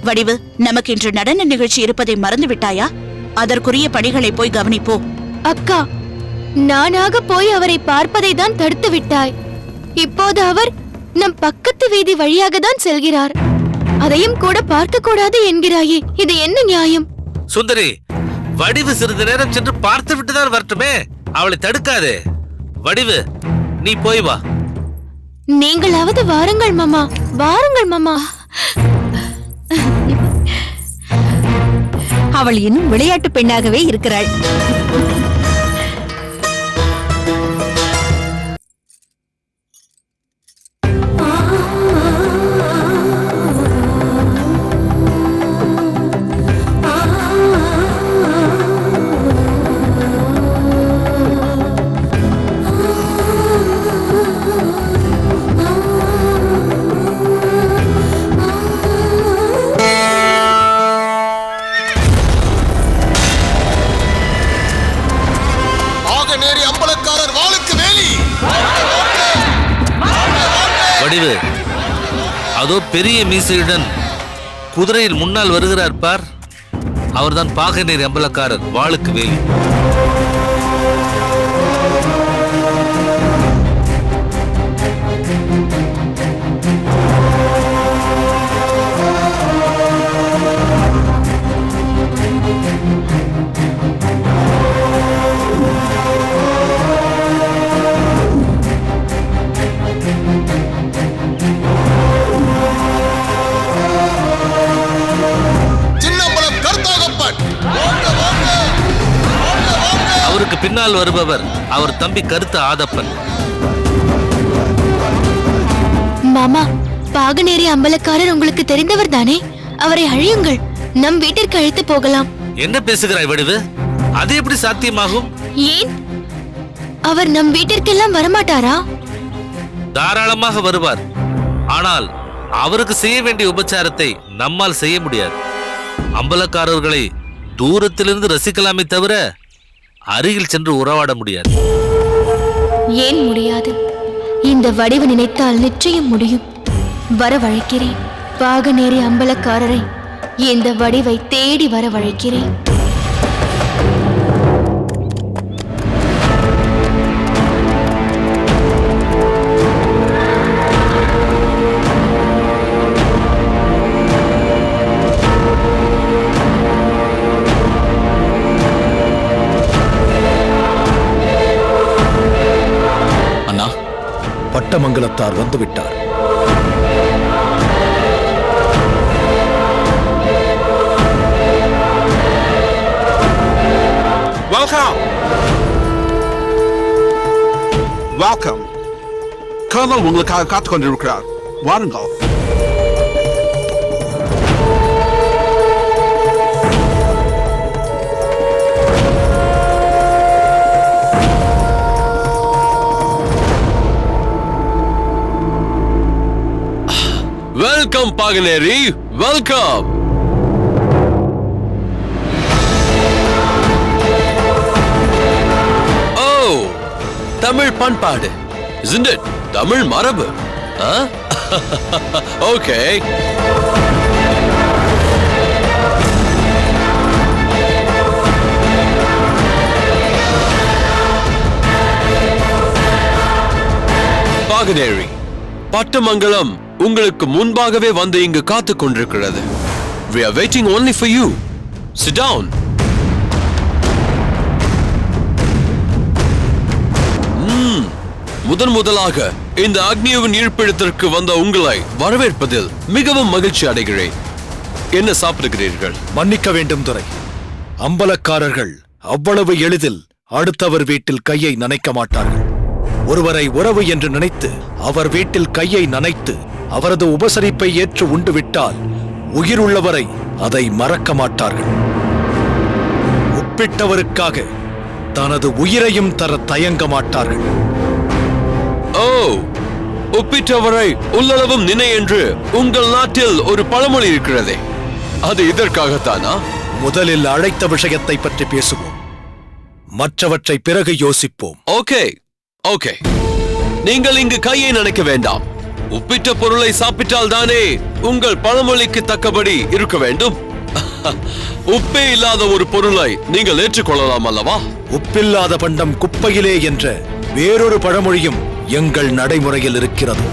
வடிவு, நமக்கு இன்று நடன நிகழ்ச்சி இருப்பதை மறந்து விட்டாயா? அதற்குரிய பணிகளை போய் கவனிப்போ. அக்கா, நானாக போய் அவரை பார்ப்பதை தான் தடுத்து விட்டாய். இப்போது அவர் நம் பக்கத்து வீதி வழியாக தான் செல்கிறார். அதையும் கூட பார்க்க கூடாது என்கிறாயே, இது என்ன நியாயம்? சுந்தரி, வடிவு சிறிது நேரம் சென்று பார்த்து விட்டுதான் வரட்டுமே, அவளை தடுக்காதே. வடிவு, நீ போய் வா. நீங்களாவது வாருங்கள் மாமா, வாருங்கள் மாமா. அவள் இன்னும் விளையாட்டு பெண்ணாகவே இருக்கிறாள். வடிவு, அதோ பெரிய மீசையுடன் குதிரையில் முன்னால் வருகிறார் பார். அவர்தான் பாகநேரி அம்பலக்காரர் வாளுக்கு வேலி. அவருக்கு பின்னால் வருபவர் அவர் தம்பி கருத்த ஆதப்பன். மாமா, பாகநேரி அம்பலக்காரர் உங்களுக்கு தெரிந்தவர் தானே? அவரை அழியுங்கள், நம் வீட்டிற்கு அழைத்து போகலாம். என்ன பேசுகிறாய் வடிவு? அது எப்படி சாத்தியமாகும்? ஏன், அவர் நம் வீட்டிற்கெல்லாம் வரமாட்டாரா? தாராளமாக வருவார். ஆனால் அவருக்கு செய்ய வேண்டிய உபச்சாரத்தை நம்மால் செய்ய முடியாது. அம்பலக்காரர்களை தூரத்திலிருந்து ரசிக்கலாமே தவிர அருகில் சென்று உறவாட முடியாது. ஏன் முடியாது? இந்த வடிவு நினைத்தால் நிச்சயம் முடியும். வரவழைக்கிறேன். பாகநேரி அம்பலக்காரரை இந்த வடிவை தேடி வரவழைக்கிறேன். பட்டமங்கலத்தார் வந்துவிட்டார். Welcome. கர்னல் உங்களுக்காக காத்துக் கொண்டிருக்கிறார். வாருங்கள். Welcome Paganeri, welcome. ஓ, தமிழ் பண்பாடு, isn't it? தமிழ் மரபு. ஓகே. பாகநேரி, பட்டமங்கலம் உங்களுக்கு முன்பாகவே வந்து இங்கு காத்துக் கொண்டிருக்கிறது. We are waiting only for you. Sit down. முதலாக இந்த அக்னியுவின் இருப்பிடத்திற்கு வந்த உங்களை வரவேற்பதில் மிகவும் மகிழ்ச்சி அடைகிறேன். என்ன சாப்பிடுகிறீர்கள்? மன்னிக்க வேண்டும் துரை, அம்பலக்காரர்கள் அவ்வளவு எளிதில் அடுத்தவர் வீட்டில் கையை நனைக்க மாட்டார்கள். ஒருவரை உறவு என்று நினைத்து அவர் வீட்டில் கையை நனைத்து அவரது உபசரிப்பை ஏற்று உண்டுவிட்டால் உயிருள்ளவரை அதை மறக்க மாட்டார்கள். உப்பிட்டவருக்காக தனது உயிரையும் தர தயங்க மாட்டார்கள். ஓ, உப்பிட்டவரை உள்ளளவும் நினை என்று உங்கள் நாட்டில் ஒரு பழமொழி இருக்கிறதே, அது இதற்காகத்தானா? முதலில் அழைத்த விஷயத்தை பற்றி பேசுவோம், மற்றவற்றை பிறகு யோசிப்போம். ஓகே ஓகே, நீங்கள் இங்கு கையை நனைக்க வேண்டாம். உப்பிட்ட பொருளை சாப்பிட்டால் தானே உங்கள் பழமொழிக்கு தக்கபடி இருக்க வேண்டும். உப்பே இல்லாத ஒரு பொருளை நீங்கள் ஏற்றுக்கொள்ளலாம் அல்லவா? உப்பில்லாத பண்டம் குப்பையிலே என்ற வேறொரு பழமொழியும் எங்கள் நடைமுறையில் இருக்கிறது.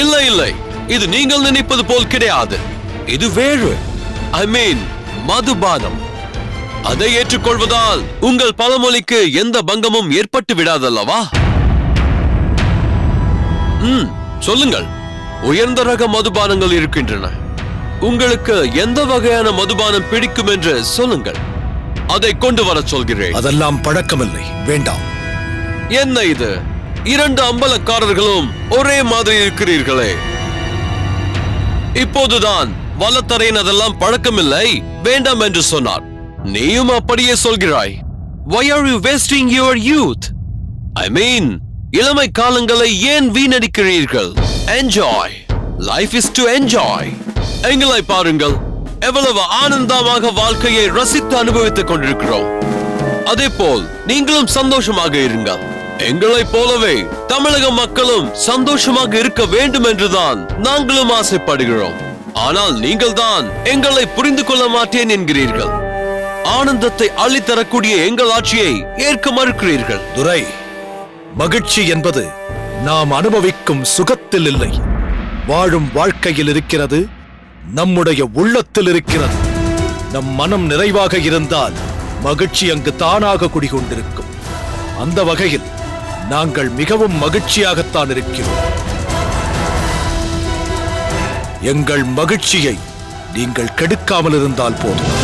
இல்லை இல்லை, இது நீங்கள் நினைப்பது போல் கிடையாது. இது வேறு, ஐ மீன் மதுபானம். அதை ஏற்றுக்கொள்வதால் உங்கள் பழமொழிக்கு எந்த பங்கமும் ஏற்பட்டு விடாதல்லவா? சொல்லுங்கள். உயர்ந்த ரக மதுபானங்கள் இருக்கின்றன. உங்களுக்கு எந்த வகையான மதுபானம் பிடிக்கும் என்று சொல்லுங்கள், அதை கொண்டு வர சொல்கிறேன். அதெல்லாம் பழக்கமில்லை, வேண்டாம். என்ன இது, 2 அம்பலக்காரர்களும் ஒரே மாதிரி இருக்கிறீர்களே. இப்போதுதான் வல்லத்தரையன் அதெல்லாம் பழக்கமில்லை, வேண்டாம் என்று சொன்னார். நீயும் அப்படியே சொல்கிறாய். Why are you wasting your youth? I mean, இளமை காலங்களை ஏன் வீணடிக்கிறீர்கள்? Enjoy. Life is to enjoy. எங்களை பாருங்கள், எவ்வளவு ஆனந்தமாக வாழ்க்கையை ரசித்து அனுபவித்துக் கொண்டிருக்கிறோம். அதே போல் நீங்களும் சந்தோஷமாக இருங்கள். எங்களைப் போலவே தமிழக மக்களும் சந்தோஷமாக இருக்க வேண்டும் என்றுதான் நாங்களும் ஆசைப்படுகிறோம். ஆனால் நீங்கள் தான் எங்களை புரிந்து கொள்ள மாட்டேன் என்கிறீர்கள். ஆனந்தத்தை அள்ளித்தரக்கூடிய எங்கள் ஆட்சியை ஏற்க மறுக்கிறீர்கள். துரை, மகிழ்ச்சி என்பது நாம் அனுபவிக்கும் சுகத்தில் இல்லை, வாழும் வாழ்க்கையில் இருக்கிறது, நம்முடைய உள்ளத்தில் இருக்கிறது. நம் மனம் நிறைவாக இருந்தால் மகிழ்ச்சி அங்கு தானாக குடிகொண்டிருக்கும். அந்த வகையில் நாங்கள் மிகவும் மகிழ்ச்சியாகத்தான் இருக்கிறோம். எங்கள் மகிழ்ச்சியை நீங்கள் கெடுக்காமல் இருந்தால் போதும்.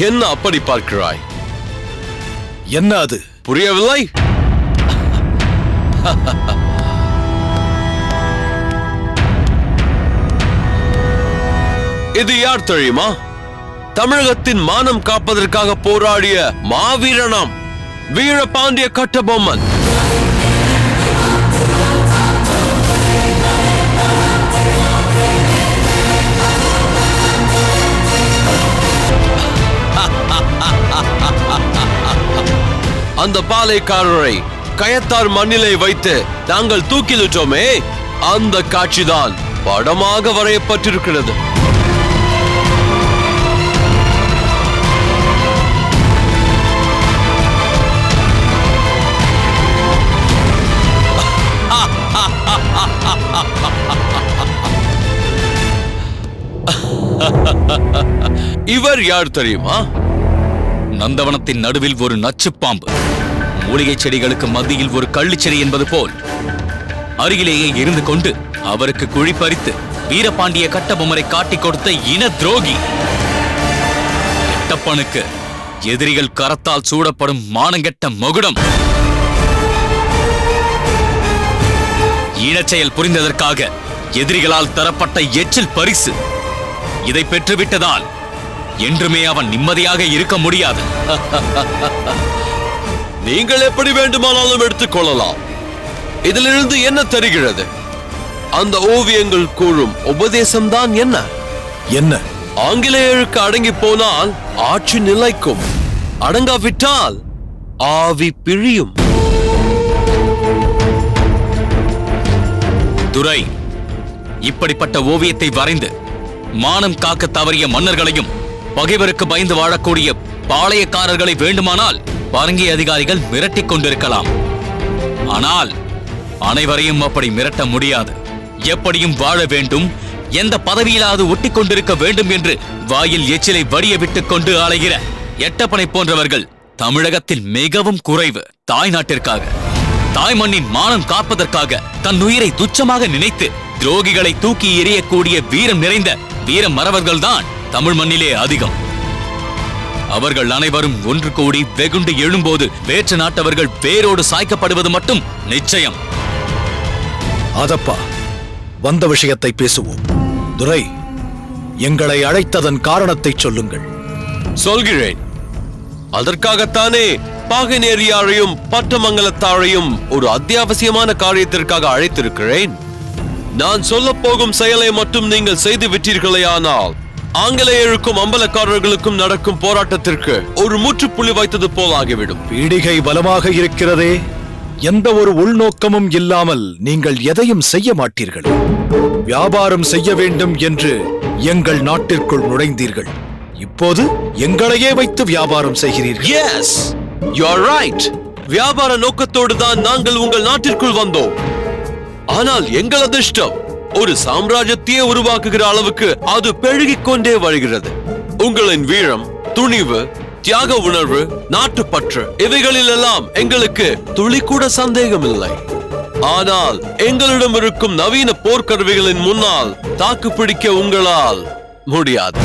என்ன அப்படி பார்க்கிறாய்? என்ன அது? புரியவில்லை? இது யார் தெரியுமா? தமிழகத்தின் மானம் காப்பதற்காக போராடிய மாவீரனாம் வீரபாண்டிய கட்டபொம்மன். அந்த பாலைக்காரரை கயத்தார் மண்ணிலை வைத்து நாங்கள் தூக்கிலிட்டோமே, அந்த காட்சிதான் படமாக வரையப்பட்டிருக்கிறது. இவர் யார் தெரியுமா? நந்தவனத்தின் நடுவில் ஒரு நச்சுப்பாம்பு, மூலிகை செடிகளுக்கு மத்தியில் ஒரு கள்ளிச்செடி என்பது போல் அருகிலேயே இருந்து கொண்டு அவருக்கு குழி பறித்து வீரபாண்டிய கட்டபொம்மரை காட்டிக் கொடுத்த இன துரோகி. கட்டப்பனுக்கு எதிரிகள் கரத்தால் சூடப்படும் மானங்கெட்ட மகுடம். ஈனச்செயல் புரிந்ததற்காக எதிரிகளால் தரப்பட்ட எச்சில் பரிசு. இதை பெற்றுவிட்டதால் என்றுமே அவன் நிம்மதியாக இருக்க முடியாது. நீங்கள் எப்படி வேண்டுமானாலும் எடுத்துக் கொள்ளலாம். இதிலிருந்து என்ன தெரிகிறது? அந்த ஓவியங்கள் கூறும் உபதேசம்தான் என்ன? என்ன? ஆங்கிலேயருக்கு அடங்கி போனால் ஆட்சி நிலைக்கும், அடங்காவிட்டால் ஆவி பிழியும். துரை, இப்படிப்பட்ட ஓவியத்தை வரைந்து மானம் காக்க தவறிய மன்னர்களையும் பகைவருக்கு பயந்து வாழக்கூடிய பாளையக்காரர்களை வேண்டுமானால் பரங்கி அதிகாரிகள் மிரட்டிக் கொண்டிருக்கலாம். ஆனால் அனைவரையும் அப்படி மிரட்ட முடியாது. எப்படியும் வாழ வேண்டும், எந்த பதவியிலாவது ஒட்டி கொண்டிருக்க வேண்டும் என்று வாயில் எச்சிலை வடிய விட்டுக் கொண்டு அலைகிற எட்டப்பனை போன்றவர்கள் தமிழகத்தில் மிகவும் குறைவு. தாய் நாட்டிற்காக, தாய் மண்ணின் மானம் காப்பதற்காக தன் உயிரை துச்சமாக நினைத்து துரோகிகளை தூக்கி எறியக்கூடிய வீரம் நிறைந்த வீர மறவர்கள்தான் தமிழ் மண்ணிலே அதிகம். அவர்கள் அனைவரும் ஒன்று கூடி வெகுண்டு எழும்போது வேற்று நாட்டவர்கள் வேரோடு சாய்க்கப்படுவது மட்டும் நிச்சயம். அதப்பா, வந்த விஷயத்தை பேசுவோம். துரை, எங்களை அழைத்ததன் காரணத்தை சொல்லுங்கள். சொல்கிறேன். அதற்காகத்தானே பாகனேரியாரையும் பட்டமங்கலத்தாரையும் ஒரு அத்தியாவசியமான காரியத்திற்காக அழைத்திருக்கிறேன். நான் சொல்ல போகும் செயலை மட்டும் நீங்கள் செய்து விட்டீர்களேயானால் ஆங்கிலேயருக்கும் அம்பலக்காரர்களுக்கும் நடக்கும் போராட்டத்திற்கு ஒரு முற்றுப்புள்ளி வைத்தது போல் ஆகிவிடும். பீடிகை பலமாக இருக்கிறதே. எந்த ஒரு உள்நோக்கமும் இல்லாமல் நீங்கள் எதையும் செய்ய மாட்டீர்கள். வியாபாரம் செய்ய வேண்டும் என்று எங்கள் நாட்டிற்குள் நுழைந்தீர்கள். இப்போது எங்களையே வைத்து வியாபாரம் செய்கிறீர்கள். Yes, you are right. வியாபார நோக்கத்தோடு தான் நாங்கள் உங்கள் நாட்டிற்குள் வந்தோம். ஆனால் எங்கள் அதிர்ஷ்டம் ஒரு சாம்ராஜ்யத்தையே உருவாக்குகிற அளவுக்கு அது பெருகிக் கொண்டே வருகிறது. உங்களின் வீரம், துணிவு, தியாக உணர்வு, நாட்டுப்பற்று இவைகளில் எல்லாம் எங்களுக்கு துளி கூட சந்தேகம் இல்லை. ஆனால் எங்களிடம் இருக்கும் நவீன போர்க்கருவிகளின் முன்னால் தாக்கு பிடிக்க உங்களால் முடியாது.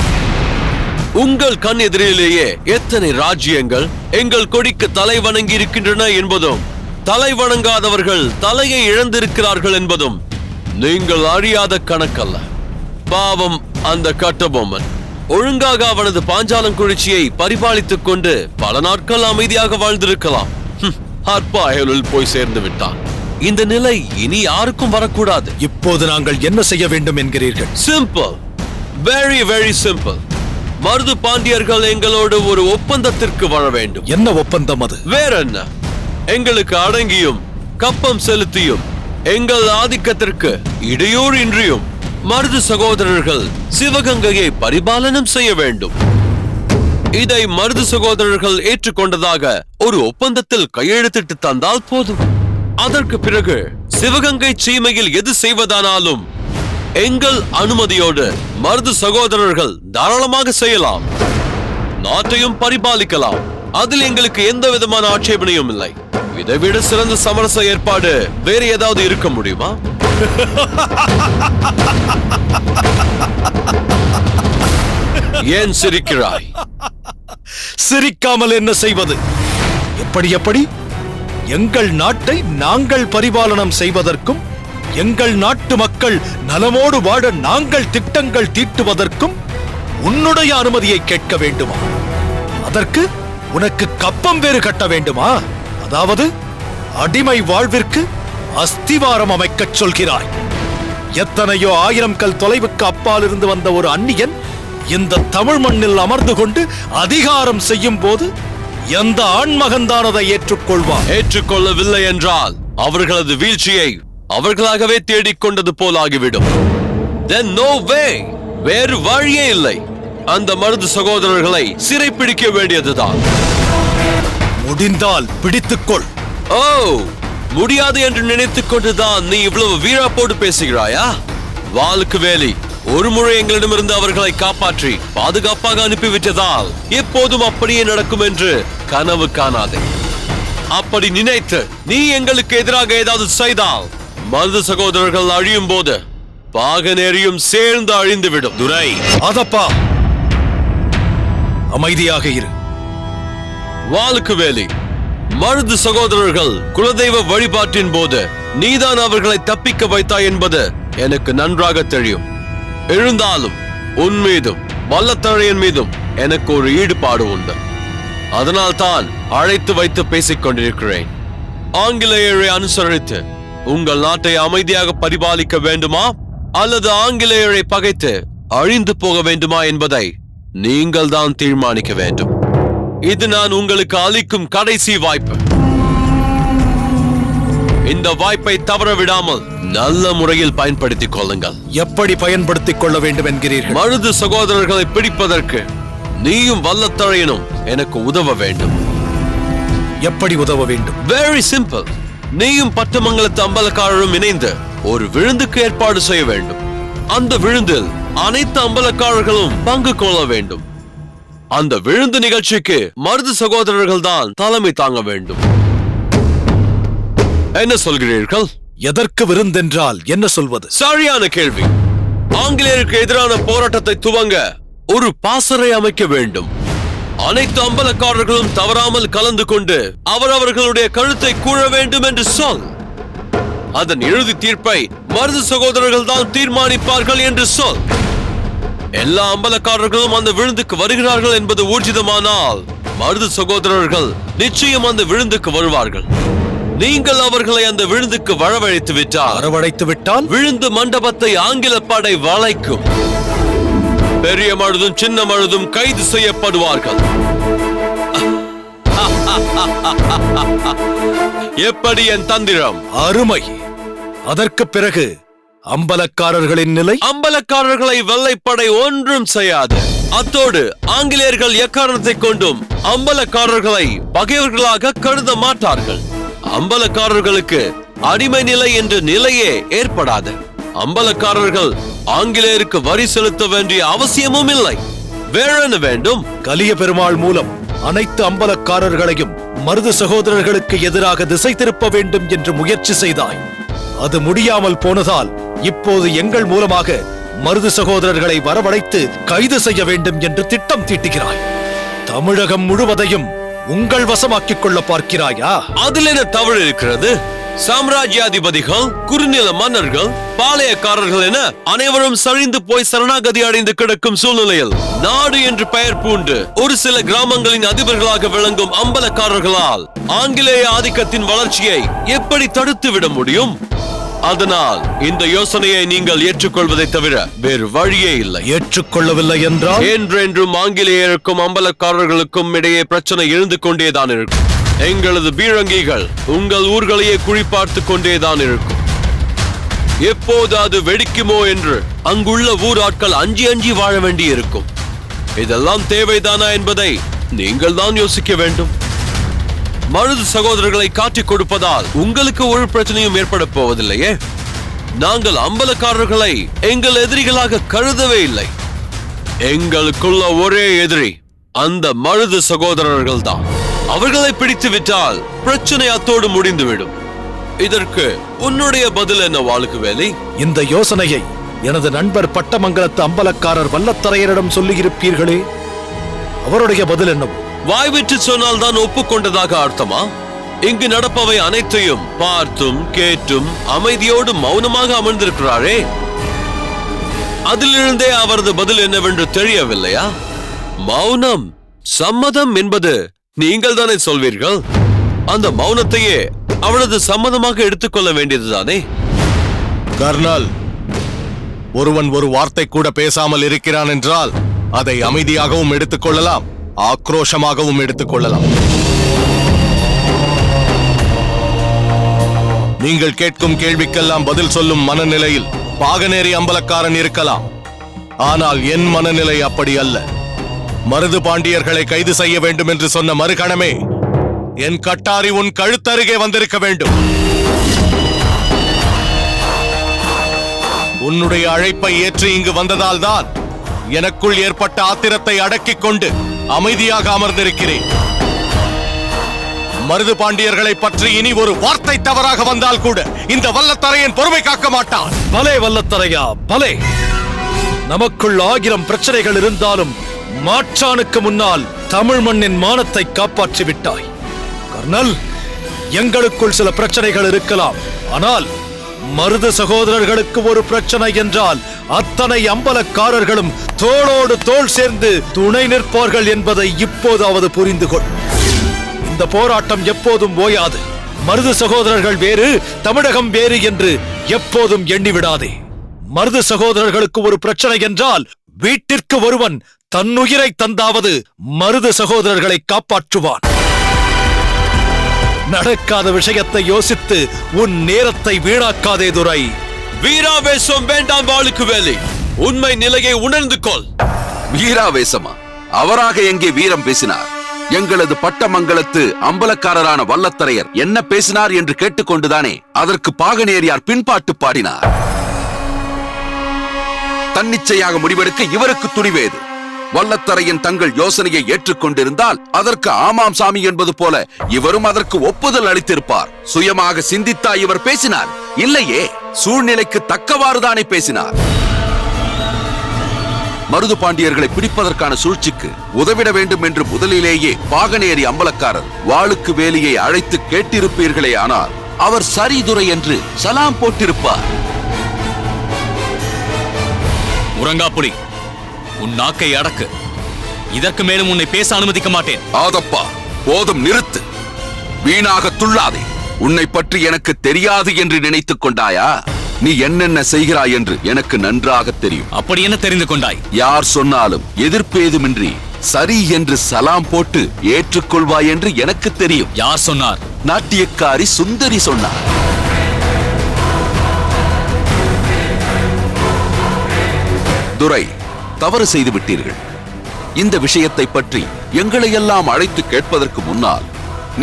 உங்கள் கண் எதிரிலேயே எத்தனை ராஜ்யங்கள் எங்கள் கொடிக்கு தலை வணங்கி இருக்கின்றன என்பதும் தலை வணங்காதவர்கள் தலையை இழந்திருக்கிறார்கள் என்பதும் நீங்கள் அறியாத கணக்கல்ல. பாவம் அந்த கட்டபொம்மன் ஒழுங்காக அவனது பாஞ்சாலங்குறிச்சியை பரிபாலித்துக் கொண்டு பல நாட்கள் அமைதியாக வாழ்ந்திருக்கலாம். அற்ப அயலில் போய் சேர்ந்து விட்டான். இந்த நிலை இனி யாருக்கும் வரக்கூடாது. இப்போது நாங்கள் என்ன செய்ய வேண்டும் என்கிறீர்கள்? Simple, very very simple. Marudhu பாண்டியர்கள் எங்களோடு ஒரு ஒப்பந்தத்திற்கு வர வேண்டும். என்ன ஒப்பந்தம் அது? வேற என்ன, எங்களுக்கு அடங்கியும் கப்பம் செலுத்தியும் எங்கள் ஆதிக்கத்திற்கு இடையூறு இன்றியும் மருது சகோதரர்கள் சிவகங்கையை பரிபாலனம் செய்ய வேண்டும். இதை மருது சகோதரர்கள் ஏற்றுக்கொண்டதாக ஒரு ஒப்பந்தத்தில் கையெழுத்திட்டு தந்தால் போதும். அதற்கு பிறகு சிவகங்கை சீமையில் எது செய்வதானாலும் எங்கள் அனுமதியோடு மருது சகோதரர்கள் தாராளமாக செய்யலாம். நாட்டையும் பரிபாலிக்கலாம். அதில் எங்களுக்கு எந்த விதமான ஆட்சேபனையும் இல்லை. இதைவிட சிறந்த சமரச ஏற்பாடு வேறு ஏதாவது இருக்க முடியுமா? ஏன் சிரிக்கிறாய்? சிரிக்காமல் என்ன செய்வது? எப்படி எங்கள் நாட்டை நாங்கள் பரிபாலனம் செய்வதற்கும் எங்கள் நாட்டு மக்கள் நலமோடு வாழ நாங்கள் திட்டங்கள் தீட்டுவதற்கும் உன்னுடைய அனுமதியை கேட்க வேண்டுமா? அதற்கு உனக்கு கப்பம் வேறு கட்ட வேண்டுமா? அதாவது அடிமை வாழ்விற்கு அஸ்திவாரம் அமைக்கச் சொல்கிறாய். எத்தனையோ 1000 கல் தொலைவுக்கு அப்பால் இருந்து வந்த ஒரு அந்நியன் இந்த தமிழ் மண்ணில் அமர்ந்து கொண்டு அதிகாரம் செய்யும் போது எந்த ஆண்மகன்தான் அதை ஏற்றுக்கொள்வார்? ஏற்றுக்கொள்ளவில்லை என்றால் அவர்களது வீழ்ச்சியை அவர்களாகவே தேடிக்கொண்டது போல் ஆகிவிடும். Then no way. வேறு வழியே இல்லை. அந்த மருது சகோதரர்களை சிறை பிடிக்க வேண்டியதுதான். முடிந்தால் பிடித்துக்கொள். ஓ, முடியாது என்று நினைத்துக் கொண்டுதான் நீ இவ்வளவு வீராப்போடு பேசுகிறாயா? வாளுக்கு வேலி ஒரு முறை எங்களிடமிருந்து அவர்களை காப்பாற்றி பாதுகாப்பாக அனுப்பிவிட்டதால் எப்போதும் அப்படியே நடக்கும் என்று கனவு காணாதே. அப்படி நினைத்து நீ எங்களுக்கு எதிராக ஏதாவது செய்தால் மருது சகோதரர்கள் அழியும் போது பாகனேரியும் சேர்ந்து அழிந்துவிடும். துரை, அதப்பா, அமைதியாக இரு. வாளுக்கு வேலி, மருது சகோதரர்கள் குலதெய்வ வழிபாட்டின் போது நீதான் அவர்களை தப்பிக்க வைத்தாய் என்பது எனக்கு நன்றாக தெரியும். இருந்தாலும் உன் மீதும் வல்லத்தழையன் மீதும் எனக்கு ஒரு ஈடுபாடு உண்டு. அதனால் தான் அழைத்து வைத்து பேசிக் கொண்டிருக்கிறேன். ஆங்கிலேயரை அனுசரித்து உங்கள் நாட்டை அமைதியாக பரிபாலிக்க வேண்டுமா அல்லது ஆங்கிலேயரை பகைத்து அழிந்து போக வேண்டுமா என்பதை நீங்கள் தான் தீர்மானிக்க வேண்டும். இது நான் உங்களுக்கு அளிக்கும் கடைசி வாய்ப்பு. இந்த வாய்ப்பை தவற விடாமல் நல்ல முறையில் பயன்படுத்திக் கொள்ளுங்கள். எப்படி பயன்படுத்திக் கொள்ள வேண்டும் என்கிறீர்கள்? மருது சகோதரர்களை பிடிப்பதற்கு நீயும் வல்லத்தழையனும் எனக்கு உதவ வேண்டும். எப்படி உதவ வேண்டும்? Very simple. நீயும் பட்டமங்கலத்து அம்பலக்காரரும் இணைந்து ஒரு விருந்துக்கு ஏற்பாடு செய்ய வேண்டும். அந்த விருந்தில் அனைத்து அம்பலக்காரர்களும் பங்கு கொள்ள வேண்டும். அந்த விருந்து நிகழ்ச்சிக்கு மருது சகோதரர்கள் தான் தலைமை தாங்க வேண்டும். என்ன சொல்கிறீர்கள்? எதற்கு விருந்தென்றால் என்ன சொல்வது? சரியான கேள்வி. ஆங்கிலேயருக்கு எதிரான போராட்டத்தை துவங்க ஒரு பாசறை அமைக்க வேண்டும். அனைத்து அம்பலக்காரர்களும் தவறாமல் கலந்து கொண்டு அவரவர்களுடைய கழுத்தை கூழ வேண்டும் என்று சொல். அதன் இறுதி தீர்ப்பை மருது சகோதரர்கள் தான் தீர்மானிப்பார்கள் என்று சொல். எல்லா அம்பலக்காரர்களும் அந்த விருந்துக்கு வருகிறார்கள் என்பது ஊர்ஜிதமானால் மருது சகோதரர்கள் நிச்சயம் அந்த விருந்துக்கு வருவார்கள். நீங்கள் அவர்களை அந்த விருந்துக்கு வரவழைத்து விட்டால் விழுந்து விழுந்து மண்டபத்தை ஆங்கில படை வளைக்கும். பெரிய மருதும் சின்ன மருதும் கைது செய்யப்படுவார்கள். எப்படி என் தந்திரம்? அருமை. அதற்கு பிறகு அம்பலக்காரர்களின் நிலை? அம்பலக்காரர்களை வெள்ளைப்படை ஒன்றும் செய்யாது. அத்தோடு ஆங்கிலேயர்கள் எக்காரணத்தை கொண்டும் அம்பலக்காரர்களை பகைவர்களாக கருத மாட்டார்கள். அம்பலக்காரர்களுக்கு அடிமை நிலை என்ற நிலையே ஏற்படாது. அம்பலக்காரர்கள் ஆங்கிலேயருக்கு வரி செலுத்த வேண்டிய அவசியமும் இல்லை. வேறென்ன வேண்டும்? கலிய பெருமாள் மூலம் அனைத்து அம்பலக்காரர்களையும் மருது சகோதரர்களுக்கு எதிராக திசை திருப்ப வேண்டும் என்று முயற்சி செய்தாய். அது முடியாமல் போனதால் இப்போது எங்கள் மூலமாக மருது சகோதரர்களை வரவழைத்து கைது செய்ய வேண்டும் என்று திட்டம் தீட்டுகிறாய். தமிழகம் முழுவதையும் உங்கள் வசமாக்கிக் கொள்ள பார்க்கிறாயா? அதில் என்ன தவறு இருக்கிறது? சாம்ராஜ்யாதிபதிகள், குறுநில மன்னர்கள், பாளையக்காரர்கள் என அனைவரும் சரிந்து போய் சரணாகதி அடைந்து கிடக்கும் சூழ்நிலையில் நாடு என்று பெயர் பூண்டு ஒரு சில கிராமங்களின் அதிபர்களாக விளங்கும் அம்பலக்காரர்களால் ஆங்கிலேய ஆதிக்கத்தின் வளர்ச்சியை எப்படி தடுத்து விட முடியும்? அதனால் இந்த யோசனையை நீங்கள் ஏற்றுக்கொள்வதை தவிர வேறு வழியே இல்லை. ஏற்றுக்கொள்ளவில்லை என்றால் என்றென்றும் ஆங்கிலேயருக்கும் அம்பலக்காரர்களுக்கும் இடையே பிரச்சனை இருந்து கொண்டேதான் இருக்கும். எங்களது பீரங்கிகள் உங்கள் ஊர்களையே குறிப்பார்த்து கொண்டேதான் இருக்கும். எப்போது அது வெடிக்குமோ என்று அங்குள்ள ஊராட்கள் அஞ்சி அஞ்சி வாழ வேண்டி இருக்கும். இதெல்லாம் தேவைதானா என்பதை நீங்கள் தான் யோசிக்க வேண்டும். மருது சகோதரர்களை காட்டிக் கொடுப்பதால் உங்களுக்கு ஒரு பிரச்சனையும் ஏற்பட போவதில்லையே. நாங்கள் அம்பலக்காரர்களை எங்கள் எதிரிகளாக கருதவே இல்லை. எங்களுக்குள்ள ஒரே எதிரி அந்த மருது சகோதரர்கள் தான். அவர்களை பிடித்து விட்டால் பிரச்சனை அத்தோடு முடிந்துவிடும். இதற்கு உன்னுடைய பதில் என்ன வாளுக்கு வேலை? இந்த யோசனையை எனது நண்பர் பட்டமங்கலத்து அம்பலக்காரர் வல்லத்தரையரிடம் சொல்லியிருப்பீர்களே, அவருடைய பதில் என்னவோ? வாய்விட்டு சொன்னால் தான் ஒப்புக்கொண்டதாக அர்த்தமா? இங்கு நடப்பவை அனைத்தையும் பார்த்தும் கேட்டும் அமைதியோடு மௌனமாக அமர்ந்திருக்கிறாரே. அதிலிருந்தே அவரது பதில் என்னவென்று தெரியவில்லையா? மௌனம் சம்மதம் என்பது நீங்கள் தானே சொல்வீர்கள். அந்த மௌனத்தையே அவரது சம்மதமாக எடுத்துக்கொள்ள வேண்டியதுதானே? கர்னல், ஒருவன் ஒரு வார்த்தை கூட பேசாமல் இருக்கிறான் என்றால் அதை அமைதியாகவும் எடுத்துக்கொள்ளலாம், ஆக்ரோஷமாகவும் எடுத்துக்கொள்ளலாம். நீங்கள் கேட்கும் கேள்விக்கெல்லாம் பதில் சொல்லும் மனநிலையில் பாகநேரி அம்பலக்காரன் இருக்கலாம். ஆனால் என் மனநிலை அப்படி அல்ல. மருது பாண்டியர்களை கைது செய்ய வேண்டும் என்று சொன்ன மறுகணமே என் கட்டாரி உன் கழுத்தருகே வந்திருக்க வேண்டும். உன்னுடைய அழைப்பை ஏற்று இங்கு வந்ததால் தான் எனக்குள் ஏற்பட்ட ஆத்திரத்தை அடக்கிக் கொண்டு அமைதியாக அமர்ந்திருக்கிறேன். மருது பாண்டியர்களை பற்றி இனி ஒரு வார்த்தை தவறாக வந்தால் கூட இந்த வல்லத்தரையன் பொறுமை காக்க மாட்டான். பலே வல்லத்தரையா, பலே. நமக்குள் 1000 பிரச்சனைகள் இருந்தாலும் மாற்றானுக்கு முன்னால் தமிழ் மண்ணின் மானத்தை காப்பாற்றி விட்டாய். கர்னல், எங்களுக்குள் சில பிரச்சனைகள் இருக்கலாம், ஆனால் மருது சகோதரர்களுக்கு ஒரு பிரச்சனை என்றால் அத்தனை அம்பலக்காரர்களும் தோளோடு தோள் சேர்ந்து துணை நிற்பார்கள் என்பதை இப்போதாவது புரிந்து கொள். இந்த போராட்டம் எப்போதும் ஓயாது. மருது சகோதரர்கள் வேறு, தமிழகம் வேறு என்று எப்போதும் எண்ணிவிடாதே. மருது சகோதரர்களுக்கு ஒரு பிரச்சனை என்றால் வீட்டிற்கு ஒருவன் தன்னுயிரை தந்தாவது மருது சகோதரர்களை காப்பாற்றுவான். நடக்காத விஷயத்தை யோசித்து உன் நேரத்தை வீணாக்காதே துரை. வீராவேசம் வேண்டாம் வாளுக்கு வேலை. உண்மை நிலையை உணர்ந்து கொள். வீராவேசமா? அவராக எங்கே வீரம் பேசினார்? எங்களது பட்டமங்கலத்து அம்பலக்காரரான வல்லத்தரையர் என்ன பேசினார் என்று கேட்டுக்கொண்டுதானே அதற்கு பாகநேரியார் பின்பாட்டு பாடினார். தன்னிச்சையாக முடிவெடுக்க இவருக்கு துணிவேது. வல்லத்தரையன் தங்கள் யோசனையை ஏற்றுக்கொண்டிருந்தால் அதற்கு ஆமாம் சாமி என்பது போல இவரும் அதற்கு ஒப்புதல் அளித்திருப்பார். சுயமாக சிந்தித்தா இவர் பேசினார்? இல்லையே, சூழ்நிலைக்கு தக்கவாறுதானே பேசினார். மருது பாண்டியர்களை பிடிப்பதற்கான சூழ்ச்சிக்கு உதவிட வேண்டும் என்று முதலிலேயே பாகநேரி அம்பலக்காரர் வாளுக்கு வேலியை அழைத்து கேட்டிருப்பீர்களே, ஆனால் அவர் சரிதுரை என்று சலாம் போட்டிருப்பார். முரங்காப்புலி, உன் நாக்கை அடக்கு. இதற்கு மேலும் உன்னை பேச அனுமதிக்க மாட்டேன். ஆதப்பா, போதும், நிறுத்து. வீணாக துள்ளாதே. உன்னை பற்றி எனக்கு தெரியாது என்று நினைத்துக் கொண்டாயா? நீ என்னென்ன செய்கிறாய் என்று எனக்கு நன்றாக தெரியும். அப்படி என்ன தெரிந்து கொண்டாய்? யார் சொன்னாலும் எதிர்ப்பேதுமின்றி சரி என்று சலாம் போட்டு ஏற்றுக்கொள்வாய் என்று எனக்கு தெரியும். யார் சொன்னார்? நாட்டியக்காரி சுந்தரி சொன்னார். துரை, தவறு செய்து விட்டீர்கள். இந்த விஷயத்தை பற்றி எங்களை எல்லாம் அழைத்து கேட்பதற்கு முன்னால்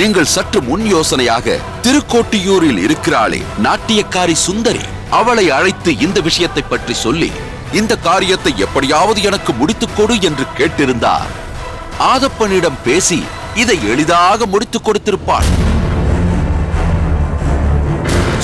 நீங்கள் சற்று முன் யோசனையாக திருக்கோட்டியூரில் இருக்கிறாளே நாட்டியக்காரி சுந்தரி, அவளை அழைத்து இந்த விஷயத்தை பற்றி சொல்லி இந்த காரியத்தை எப்படியாவது எனக்கு முடித்துக் கொடு என்று கேட்டிருந்தார் ஆதப்பனிடம் பேசி இதை எளிதாக முடித்துக் கொடுத்திருப்பாள்.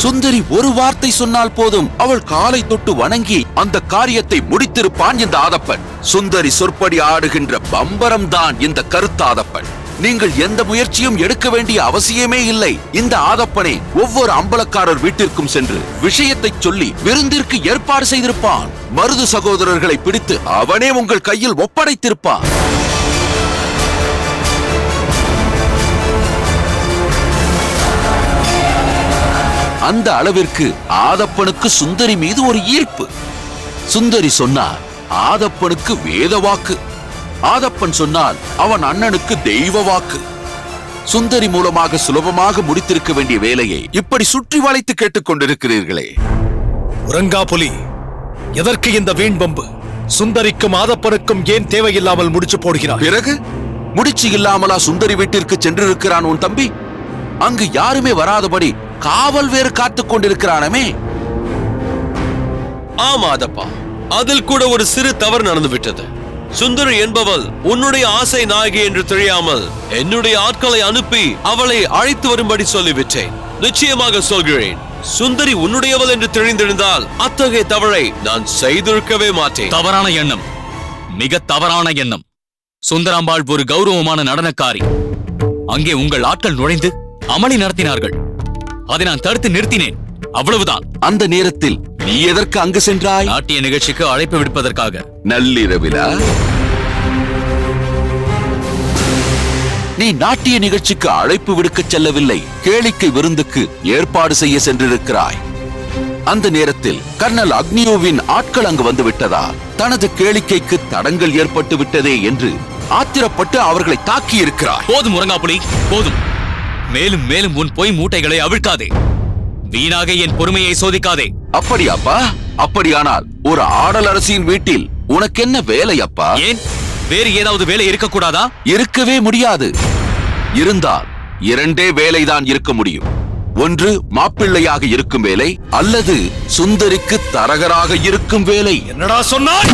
சுந்தரி ஒரு வார்த்தை சொன்னால் போதும், அவள் காலை தொட்டு வணங்கி அந்த காரியத்தை முடித்திருப்பான் இந்த ஆதப்பன். சுந்தரி சொற்படி ஆடுகின்ற பம்பரம் தான் இந்த கருத்தாதப்பன். நீங்கள் எந்த முயற்சியும் எடுக்க வேண்டிய அவசியமே இல்லை. இந்த ஆதப்பனை ஒவ்வொரு அம்பலக்காரர் வீட்டிற்கும் சென்று விஷயத்தை சொல்லி விருந்திற்கு ஏற்பாடு செய்திருப்பான். மருது சகோதரர்களை பிடித்து அவனே உங்கள் கையில் ஒப்படைத்திருப்பான். அந்த அளவிற்கு ஆதப்பனுக்கு சுந்தரி மீது ஒரு ஈர்ப்பு. சுந்தரி சொன்னார் ஆதப்பனுக்கு வேத வாக்கு, ஆதப்பன் சொன்னால் அவன் அண்ணனுக்கு தெய்வ வாக்கு. சுந்தரி மூலமாக சுலபமாக முடித்திருக்க வேண்டிய வேலையை இப்படி சுற்றி வளைத்து கேட்டுக் கொண்டிருக்கிறீர்களே. உறங்கா புலி, எதற்கு இந்த வீண் பம்பு? சுந்தரிக்கும் ஆதப்பனுக்கும் ஏன் தேவையில்லாமல் முடிச்சு போடுகிறார்? பிறகு முடிச்சு இல்லாமலா சுந்தரி வீட்டிற்கு சென்றிருக்கிறான் உன் தம்பி? அங்கு யாருமே வராதபடி காவல் வேறு காத்துக் கொண்டிருக்கிறானமே. ஆமாதப்பா, அதில் கூட ஒரு சிறு தவறு நடந்து விட்டது. சுந்தரி என்பவள் உன்னுடைய ஆசை நாயகி என்று தெரியாமல் என்னுடைய ஆட்களை அனுப்பி அவளை அழைத்து வரும்படி சொல்லிவிட்டேன். நிச்சயமாக சொல்கிறேன், சுந்தரி உன்னுடையவள் என்று தெரிந்திருந்தால் அத்தகைய தவறை நான் செய்திருக்கவே மாட்டேன். தவறான எண்ணம், மிக தவறான எண்ணம். சுந்தராம்பாள் ஒரு கௌரவமான நடனக்காரி. அங்கே உங்கள் ஆட்கள் நுழைந்து அமளி நடத்தினார்கள். அதை நான் தடுத்து நிறுத்தினேன், அவ்வளவுதான். அந்த நேரத்தில் நீ எதற்கு அங்கு சென்றாய்? நாட்டிய நிகழ்ச்சிக்கு அழைப்பு விடுப்பதற்காக. நள்ளிரவிலா? நீ நாட்டிய நிகழ்ச்சிக்கு அழைப்பு விடுக்க செல்லவில்லை, கேளிக்கை விருந்துக்கு ஏற்பாடு செய்ய சென்றிருக்கிறாய். அந்த நேரத்தில் கர்னல் அக்னியோவின் ஆட்கள் அங்கு வந்து விட்டதா, தனது கேளிக்கைக்கு தடங்கள் ஏற்பட்டு விட்டதே என்று ஆத்திரப்பட்டு அவர்களை தாக்கி இருக்கிறாய். போதும் உறங்காப்புலி, போதும். மேலும் மேலும் உன் பொய் மூட்டைகளை அவிழ்க்காதே. வீணாக என் பொறுமையை சோதிக்காதே. அப்படியாப்பா? அப்படியானால் ஒரு ஆடல் அரசியின் வீட்டில் உனக்கு என்ன வேலை அப்பா? ஏன் வேறு ஏதாவது வேலை இருக்கக்கூடாதா? இருக்கவே முடியாது. இருந்தால் இரண்டே வேலைதான் இருக்க முடியும். ஒன்று மாப்பிள்ளையாக இருக்கும் வேலை, அல்லது சுந்தரிக்கு தரகராக இருக்கும் வேலை. என்னடா சொன்னாய்?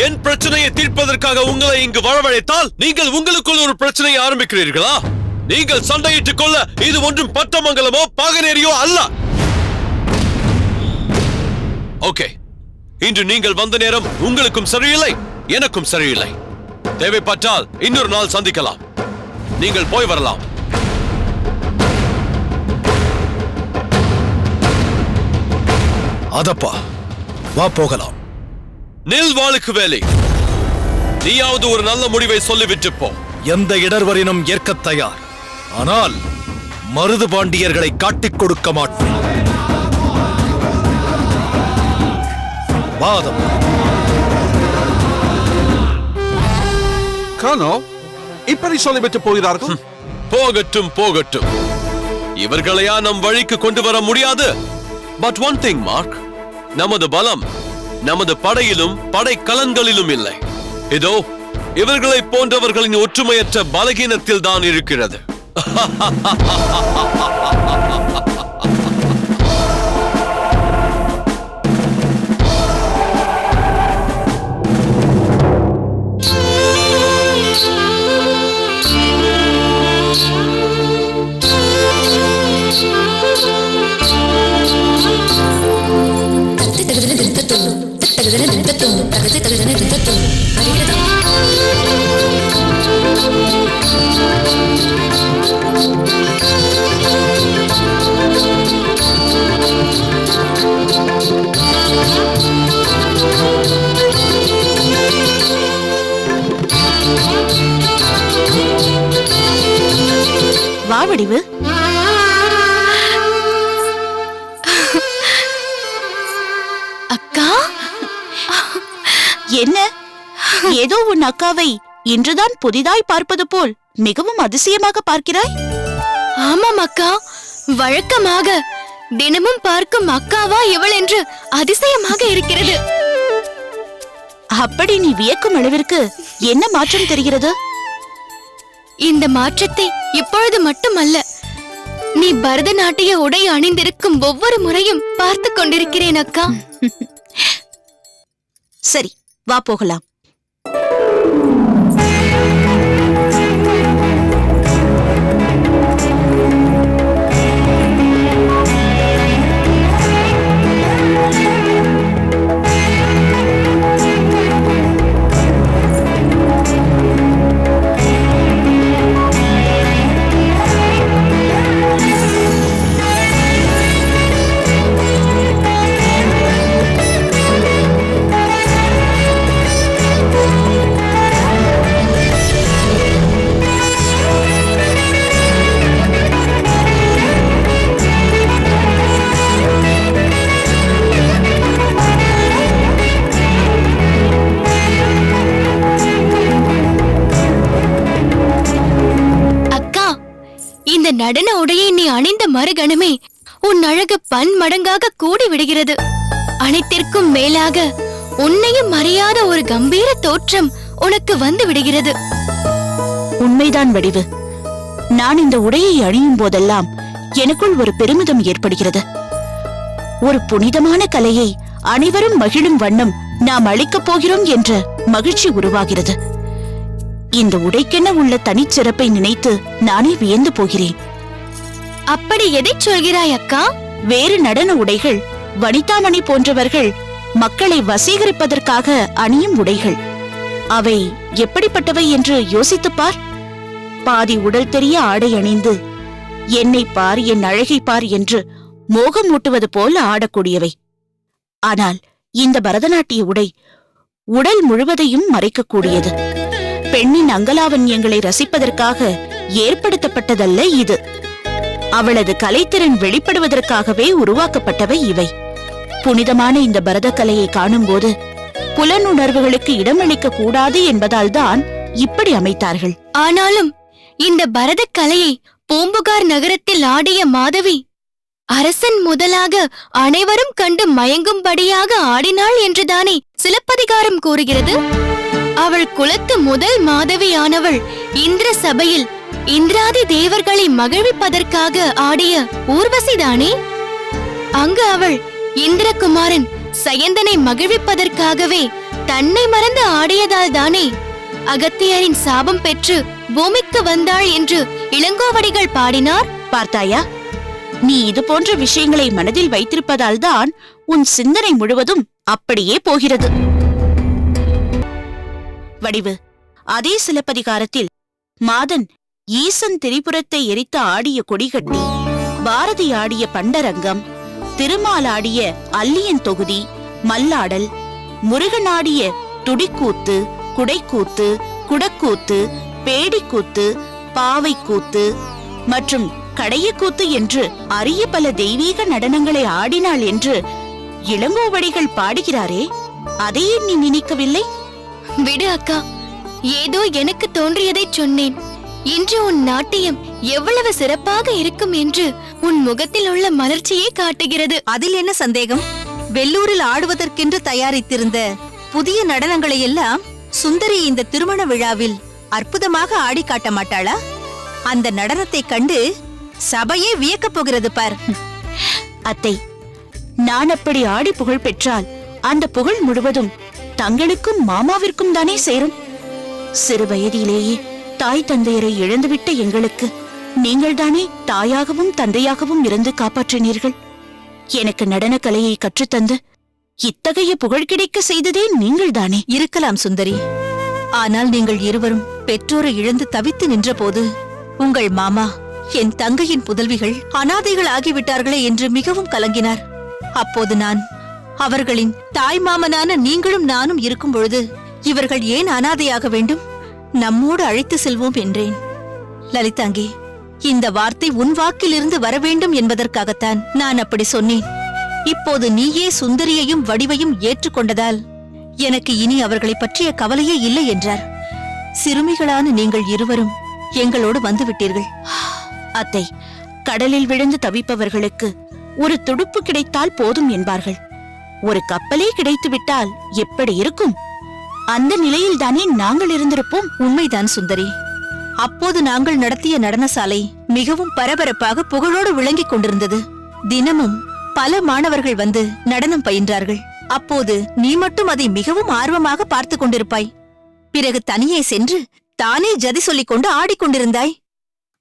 என் பிரச்சனையை தீர்ப்பதற்காக உங்களை இங்கு வரவழைத்தால் நீங்கள் உங்களுக்குள் ஒரு பிரச்சனையை ஆரம்பிக்கிறீர்களா? நீங்கள் சண்டையிட்டுக் கொள்ள இது ஒன்றும் பட்டமங்கலமோ பாகனேரியோ அல்ல. ஓகே, இன்று நீங்கள் வந்த நேரம் உங்களுக்கும் சரியில்லை, எனக்கும் சரியில்லை. தேவைப்பட்டால் இன்னொரு நாள் சந்திக்கலாம். நீங்கள் போய் வரலாம். அதப்பா, வா போகலாம். நில்வாளுக்கு வேலை. நீயாவது ஒரு நல்ல முடிவை சொல்லிவிட்டு போ. எந்த இடர்வரினும் ஏற்க தயார். ஆனால் மருது பாண்டியர்களை காட்டிக் கொடுக்க மாட்டேன். வாதம். கர்னல், இப்படி சொல்லிவிட்டு போகிறார்கள்? போகட்டும் போகட்டும். இவர்களையா நம் வழிக்கு கொண்டு வர முடியாது. பட் ஒன் திங் மார்க், நமது பலம் நமது படையிலும் படை கலன்களிலும் இல்லை. இதோ இவர்களை போன்றவர்களின் ஒற்றுமையற்ற பலகீனத்தில் தான் இருக்கிறது. வடிவு? அக்கா, என்ன ஏதோ உன் அக்காவை இன்றுதான் புதிதாய் பார்ப்பது போல் மிகவும் அதிசயமாக பார்க்கிறாய்? ஆமாம் அக்கா, வழக்கமாக தினமும் பார்க்கும் அக்காவா இவள் என்று அதிசயமாக இருக்கிறது. அப்படி நீ வியக்கும் அளவிற்கு என்ன மாற்றம் தெரிகிறது? இந்த மாற்றத்தை இப்பொழுது மட்டுமல்ல, நீ பரதநாட்டிய உடை அணிந்திருக்கும் ஒவ்வொரு முறையும் பார்த்து கொண்டிருக்கிறேன் அக்கா. சரி, வா போகலாம். நடன உடையை நீ அணிந்த மறுகணமே உன் அழகு பன்மடங்காக கூடி விடுகிறது. அனைத்திற்கும் மேலாக உன்னையும் அறியாத ஒரு கம்பீர தோற்றம் உனக்கு வந்து விடுகிறது. உண்மைதான் வடிவு. நான் இந்த உடையை அணியும் போதெல்லாம் எனக்குள் ஒரு பெருமிதம் ஏற்படுகிறது. ஒரு புனிதமான கலையை அனைவரும் மகிழும் வண்ணம் நாம் அளிக்கப் போகிறோம் என்ற மகிழ்ச்சி உருவாகிறது. இந்த உடைக்கென உள்ள தனிச்சிறப்பை நினைத்து நானே வியந்து போகிறேன். அப்படி எதை சொல்கிறாய் அக்கா? வேறு நடன உடைகள், வனிதாமணி போன்றவர்கள் மக்களை வசீகரிப்பதற்காக அணியும் உடைகள். அவை எப்படிப்பட்டவை என்று யோசித்துப் பார். பாதி உடல் தெரிய ஆடை அணிந்து என்னை பார், என் அழகை பார் என்று மோகமூட்டுவது போல ஆடக்கூடியவை. ஆனால் இந்த பரதநாட்டிய உடை உடல் முழுவதையும் மறைக்கக்கூடியது. பெண்ணின் அங்கலாவண்யங்களை ரசிப்பதற்காக ஏற்படுத்தப்பட்டதல்ல இது. அவளது கலைத்திறன் வெளிப்படுவதற்காகவே உருவாக்கப்பட்டவை இவை. புனிதமான இந்த பரத கலையை காணும்போது புலனுணர்வுகளுக்கு இடமளிக்க கூடாது என்பதால்தான் இப்படி அமைத்தார்கள். ஆனாலும் இந்த பரத கலையை பூம்புகார் நகரத்தில் ஆடிய மாதவி அரசன் முதலாக அனைவரும் கண்டு மயங்கும்படியாக ஆடினாள் என்றுதானே சிலப்பதிகாரம் கூறுகிறது. அவள் குலத்து முதல் மாதவியானவள் இந்திர சபையில் இந்திராதி தேவர்களை மகிழ்விப்பதற்காக ஆடிய ஊர்வசிதானே. அங்கு அவள் இந்திரகுமாரன் சயந்தனை மகிழ்விப்பதற்காகவே தன்னை மறந்து ஆடியதால் தானே அகத்தியரின் சாபம் பெற்று பூமிக்கு வந்தாள் என்று இளங்கோவடிகள் பாடினார். பார்த்தாயா, நீ இது போன்ற விஷயங்களை மனதில் வைத்திருப்பதால் தான் உன் சிந்தனை முழுவதும் அப்படியே போகிறது. வடிவு, அதே சிலப்பதிகாரத்தில் மாதன் ஈசன் திரிபுரத்தை எரித்து ஆடிய கொடிகட்டி, பாரதி ஆடிய பண்டரங்கம், திருமால் ஆடிய அல்லியன் தொகுதி, மல்லாடல், முருகன் ஆடிய துடிக்கூத்து, குடைக்கூத்து, குடக்கூத்து, பேடிக்கூத்து, பாவைக்கூத்து மற்றும் கடையக்கூத்து என்று அரிய பல தெய்வீக நடனங்களை ஆடினாள் என்று இளங்கோவடிகள் பாடுகிறாரே, அதையே நீ நினைக்கவில்லை? விடு அக்கா, ஏதோ எனக்கு தோன்றியதை சொன்னேன். இன்று உன் நாட்டியம் எவ்வளவு சிறப்பாக இருக்கும் என்று உன் முகத்தில் உள்ள மலர்ச்சியை காட்டுகிறது. அதில் என்ன சந்தேகம்? வெள்ளூரில் ஆடுவதற்கென்று தயாரித்திருந்த புதிய நடனங்களை எல்லாம் சுந்தரி இந்த திருமண விழாவில் அற்புதமாக ஆடி காட்ட மாட்டாளா? அந்த நடனத்தை கண்டு சபையே வியக்கப் போகிறது பார். அத்தை, நான் அப்படி ஆடி புகழ் பெற்றால் அந்த புகழ் முழுவதும் தங்களுக்கும் மாமாவிற்கும் தானே சேரும். சிறு வயதிலேயே தாய் தந்தையரை இழந்துவிட்ட எங்களுக்கு நீங்கள்தானே தாயாகவும் தந்தையாகவும் இருந்து காப்பாற்றினீர்கள். எனக்கு நடன கலையை கற்றுத்தந்து இத்தகைய புகழ் கிடைக்க செய்ததே நீங்கள்தானே. இருக்கலாம் சுந்தரி, ஆனால் நீங்கள் இருவரும் பெற்றோரை இழந்து தவித்து நின்றபோது உங்கள் மாமா என் தங்கையின் புதல்விகள் அனாதைகள் ஆகிவிட்டார்களே என்று மிகவும் கலங்கினார். அப்போது நான் அவர்களின் தாய் மாமனான நீங்களும் நானும் இருக்கும் பொழுது இவர்கள் ஏன் அனாதையாக வேண்டும், நம்மோடு அழைத்து செல்வோம் என்றேன். லலிதாங்கி, இந்த வார்த்தை உன் வாக்கிலிருந்து வர வேண்டும் என்பதற்காகத்தான் நான் அப்படி சொன்னேன். இப்போது நீயே சுந்தரியையும் வடிவையும் ஏற்றுக்கொண்டதால் எனக்கு இனி அவர்களை பற்றிய கவலையே இல்லை என்றார். சிறுமிகளான நீங்கள் இருவரும் எங்களோடு வந்துவிட்டீர்கள். அத்தை, கடலில் விழுந்து தவிப்பவர்களுக்கு ஒரு துடுப்பு கிடைத்தால் போதும் என்பார்கள். ஒரு கப்பலே கிடைத்துவிட்டால் எப்படி இருக்கும்? அந்த நிலையில் தானே நாங்கள் இருந்திருப்போம். உண்மைதான் சுந்தரி. அப்போது நாங்கள் நடத்திய நடனசாலை மிகவும் பரபரப்பாக புகழோடு விளங்கிக் கொண்டிருந்தது. தினமும் பல மாணவர்கள் வந்து நடனம் பயின்றார்கள். அப்போது நீ மட்டும் அதை மிகவும் ஆர்வமாக பார்த்து கொண்டிருப்பாய். பிறகு தனியே சென்று தானே ஜதி சொல்லிக் கொண்டு ஆடிக்கொண்டிருந்தாய்.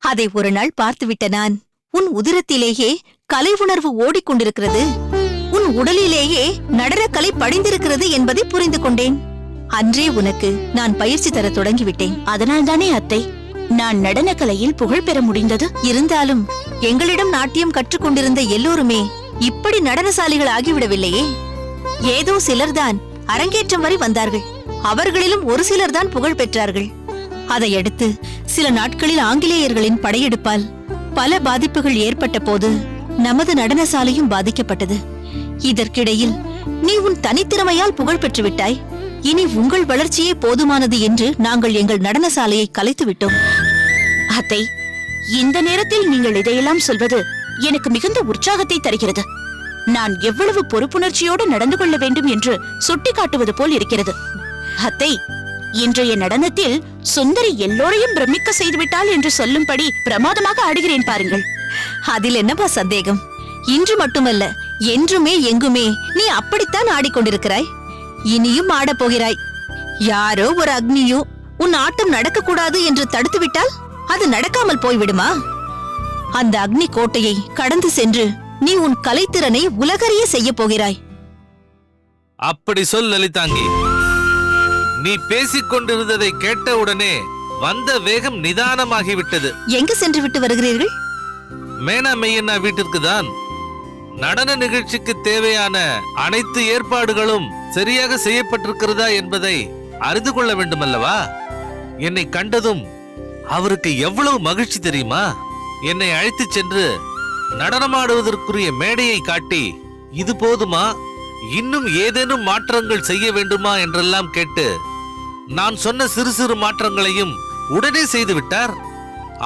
அதை ஒரு நாள் பார்த்துவிட்ட நான், உன் உதிரத்திலேயே கலை உணர்வு ஓடிக்கொண்டிருக்கிறது, உன் உடலிலேயே நடனக்கலை படிந்திருக்கிறது என்பதை புரிந்து கொண்டேன். அன்றே உனக்கு நான் பயிற்சி தர தொடங்கிவிட்டேன். அதனால்தானே அத்தை நான் நடனக்கலையில் புகழ் பெற முடிந்தது. இருந்தாலும் எங்களிடம் நாட்டியம் கற்றுக்கொண்டிருந்த எல்லோருமே இப்படி நடனசாலிகள் ஆகிவிடவில்லையே. ஏதோ சிலர்தான் அரங்கேற்றம் வரை வந்தார்கள். அவர்களிலும் ஒரு சிலர்தான் புகழ் பெற்றார்கள். அதையடுத்து சில நாட்களில் ஆங்கிலேயர்களின் படையெடுப்பால் பல பாதிப்புகள் ஏற்பட்ட போது நமது நடனசாலையும் பாதிக்கப்பட்டது. இதற்கிடையில் நீ உன் தனித்திறமையால் புகழ் பெற்றுவிட்டாய். இனி உங்கள் வளர்ச்சியே போதுமானது என்று நாங்கள் எங்கள் நடனசாலையை கலைத்து விட்டோம். அத்தை, இந்த நேரத்தில் நீங்கள் இதையெல்லாம் சொல்வது எனக்கு மிகுந்த உற்சாகத்தை தருகிறது. நான் எவ்வளவு பொறுப்புணர்ச்சியோடு நடந்து கொள்ள வேண்டும் என்று சுட்டிக்காட்டுவது போல் இருக்கிறது. அத்தை, இன்றைய நடனத்தில் சுந்தரி எல்லோரையும் பிரமிக்க செய்துவிட்டாள் என்று சொல்லும்படி பிரமாதமாக ஆடுகிறேன் பாருங்கள். அதில் என்னப்பா சந்தேகம்? இன்று மட்டுமல்ல, என்றுமே எங்குமே நீ அப்படித்தான் ஆடிக்கொண்டிருக்கிறாய். இனியும் ஆடப்போகிறாய். யாரோ ஒரு அக்னியோ உன் ஆட்டம் நடக்கக்கூடாது என்று தடுத்துவிட்டால் அது நடக்காமல் போய்விடுமா? அந்த அக்னி கோட்டையை கடந்து சென்று நீ உன் கலைத்திறனை உலகறிய செய்ய போகிறாய். அப்படி சொல் லலிதாங்கி. நீ பேசிக் கொண்டிருந்ததை கேட்டவுடனே வந்த வேகம் நிதானமாகிவிட்டது. எங்கு சென்று விட்டு வருகிறீர்கள்? மேனா மெய்யண்ணா வீட்டிற்கு தான். நடன நிகழ்ச்சிக்கு தேவையான அனைத்து ஏற்பாடுகளும் சரியாக செய்யப்பட்டிருக்கிறதா என்பதை அறிந்து கொள்ள வேண்டும் அல்லவா? என்னை கண்டதும் அவருக்கு எவ்வளவு மகிழ்ச்சி தெரியுமா? என்னை அழைத்துச் சென்று நடனமாடுவதற்குரிய மேடையை காட்டி, இது போதுமா, இன்னும் ஏதேனும் மாற்றங்கள் செய்ய வேண்டுமா என்றெல்லாம் கேட்டு நான் சொன்ன சிறு சிறு மாற்றங்களையும் உடனே செய்து விட்டார்.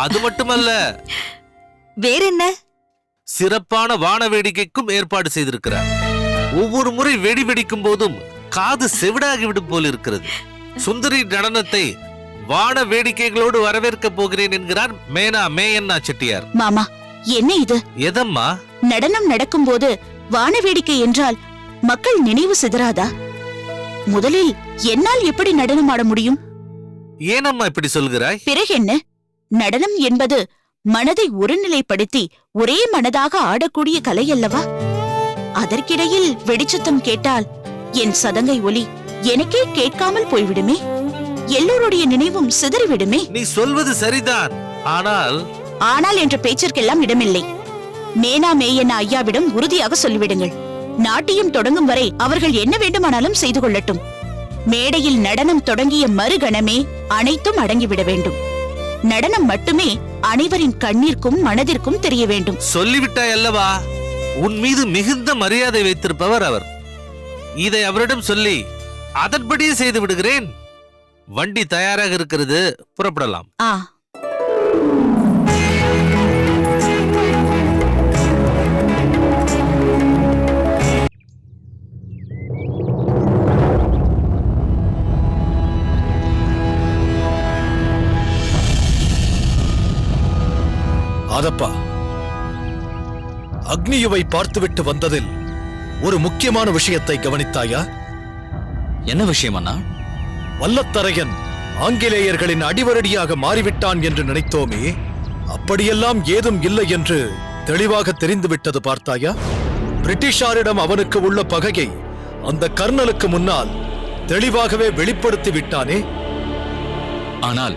அது மட்டுமல்ல, வேறென்ன? சிறப்பான வான வேடிக்கைக்கும் ஏற்பாடு செய்திருக்கிறார். ஒவ்வொரு முறை வெடி வெடிக்கும் போதும் காது செவிடாகிவிடும் போல் இருக்கிறது. சுந்தரி நடனத்தை வான வேடிக்கைகளோடு வரவேற்க போகிறேன் என்கிறார் மேனா மேயண்ணா செட்டியார். மாமா, என்ன இது? எதம்மா? நடனம் நடக்கும் போது வான வேடிக்கை என்றால் மக்கள் நினைவு சிதறாதா? முதலில் என்னால் எப்படி நடனம் ஆட முடியும்? ஏனம்மா இப்படி சொல்கிறாய்? பிறகு என்ன? நடனம் என்பது மனதை ஒருநிலைப்படுத்தி ஒரே மனதாக ஆடக்கூடிய கலை அல்லவா? அதற்கிடையில் வெடிச்சத்தம் கேட்டால் என் சதங்கை ஒலி எனக்கே கேட்காமல் போய்விடுமே. எல்லோருடைய நினைவும் சிதறிவிடுமே. நீ சொல்வது சரிதான். ஆனால் என்ற பேச்சிற்கெல்லாம் இடமில்லை. மேனா மேயண்ணா ஐயாவிடம் உறுதியாக சொல்லிவிடுங்கள். நாட்டியம் தொடங்கும் வரை அவர்கள் என்ன வேண்டுமானாலும் செய்து கொள்ளட்டும். மேடையில் நடனம் தொடங்கிய மறுகணமே அனைத்தும் அடங்கிவிட வேண்டும். நடனம் மட்டுமே அனைவரின் கண்ணிற்கும் மனதிற்கும் தெரிய வேண்டும். சொல்லிவிட்டாய் அல்லவா? உன் மீது மிகுந்த மரியாதை வைத்திருப்பவர் அவர். இதை அவரிடம் சொல்லி அதன்படியே செய்து விடுகிறேன். வண்டி தயாராக இருக்கிறது, புறப்படலாம். அதப்பா, அக்னியுவை பார்த்துவிட்டு வந்ததில் ஒரு முக்கியமான விஷயத்தை கவனித்தாயா? என்ன விஷயம் அண்ணா? வல்லத்தரையன் ஆங்கிலேயர்களின் அடிவரடியாக மாறிவிட்டான் என்று நினைத்தோமே, அப்படியெல்லாம் ஏதும் இல்லை என்று தெளிவாக தெரிந்துவிட்டது பார்த்தாயா? பிரிட்டிஷாரிடம் அவனுக்கு உள்ள பகையை அந்த கர்னலுக்கு முன்னால் தெளிவாகவே வெளிப்படுத்தி விட்டானே. ஆனால்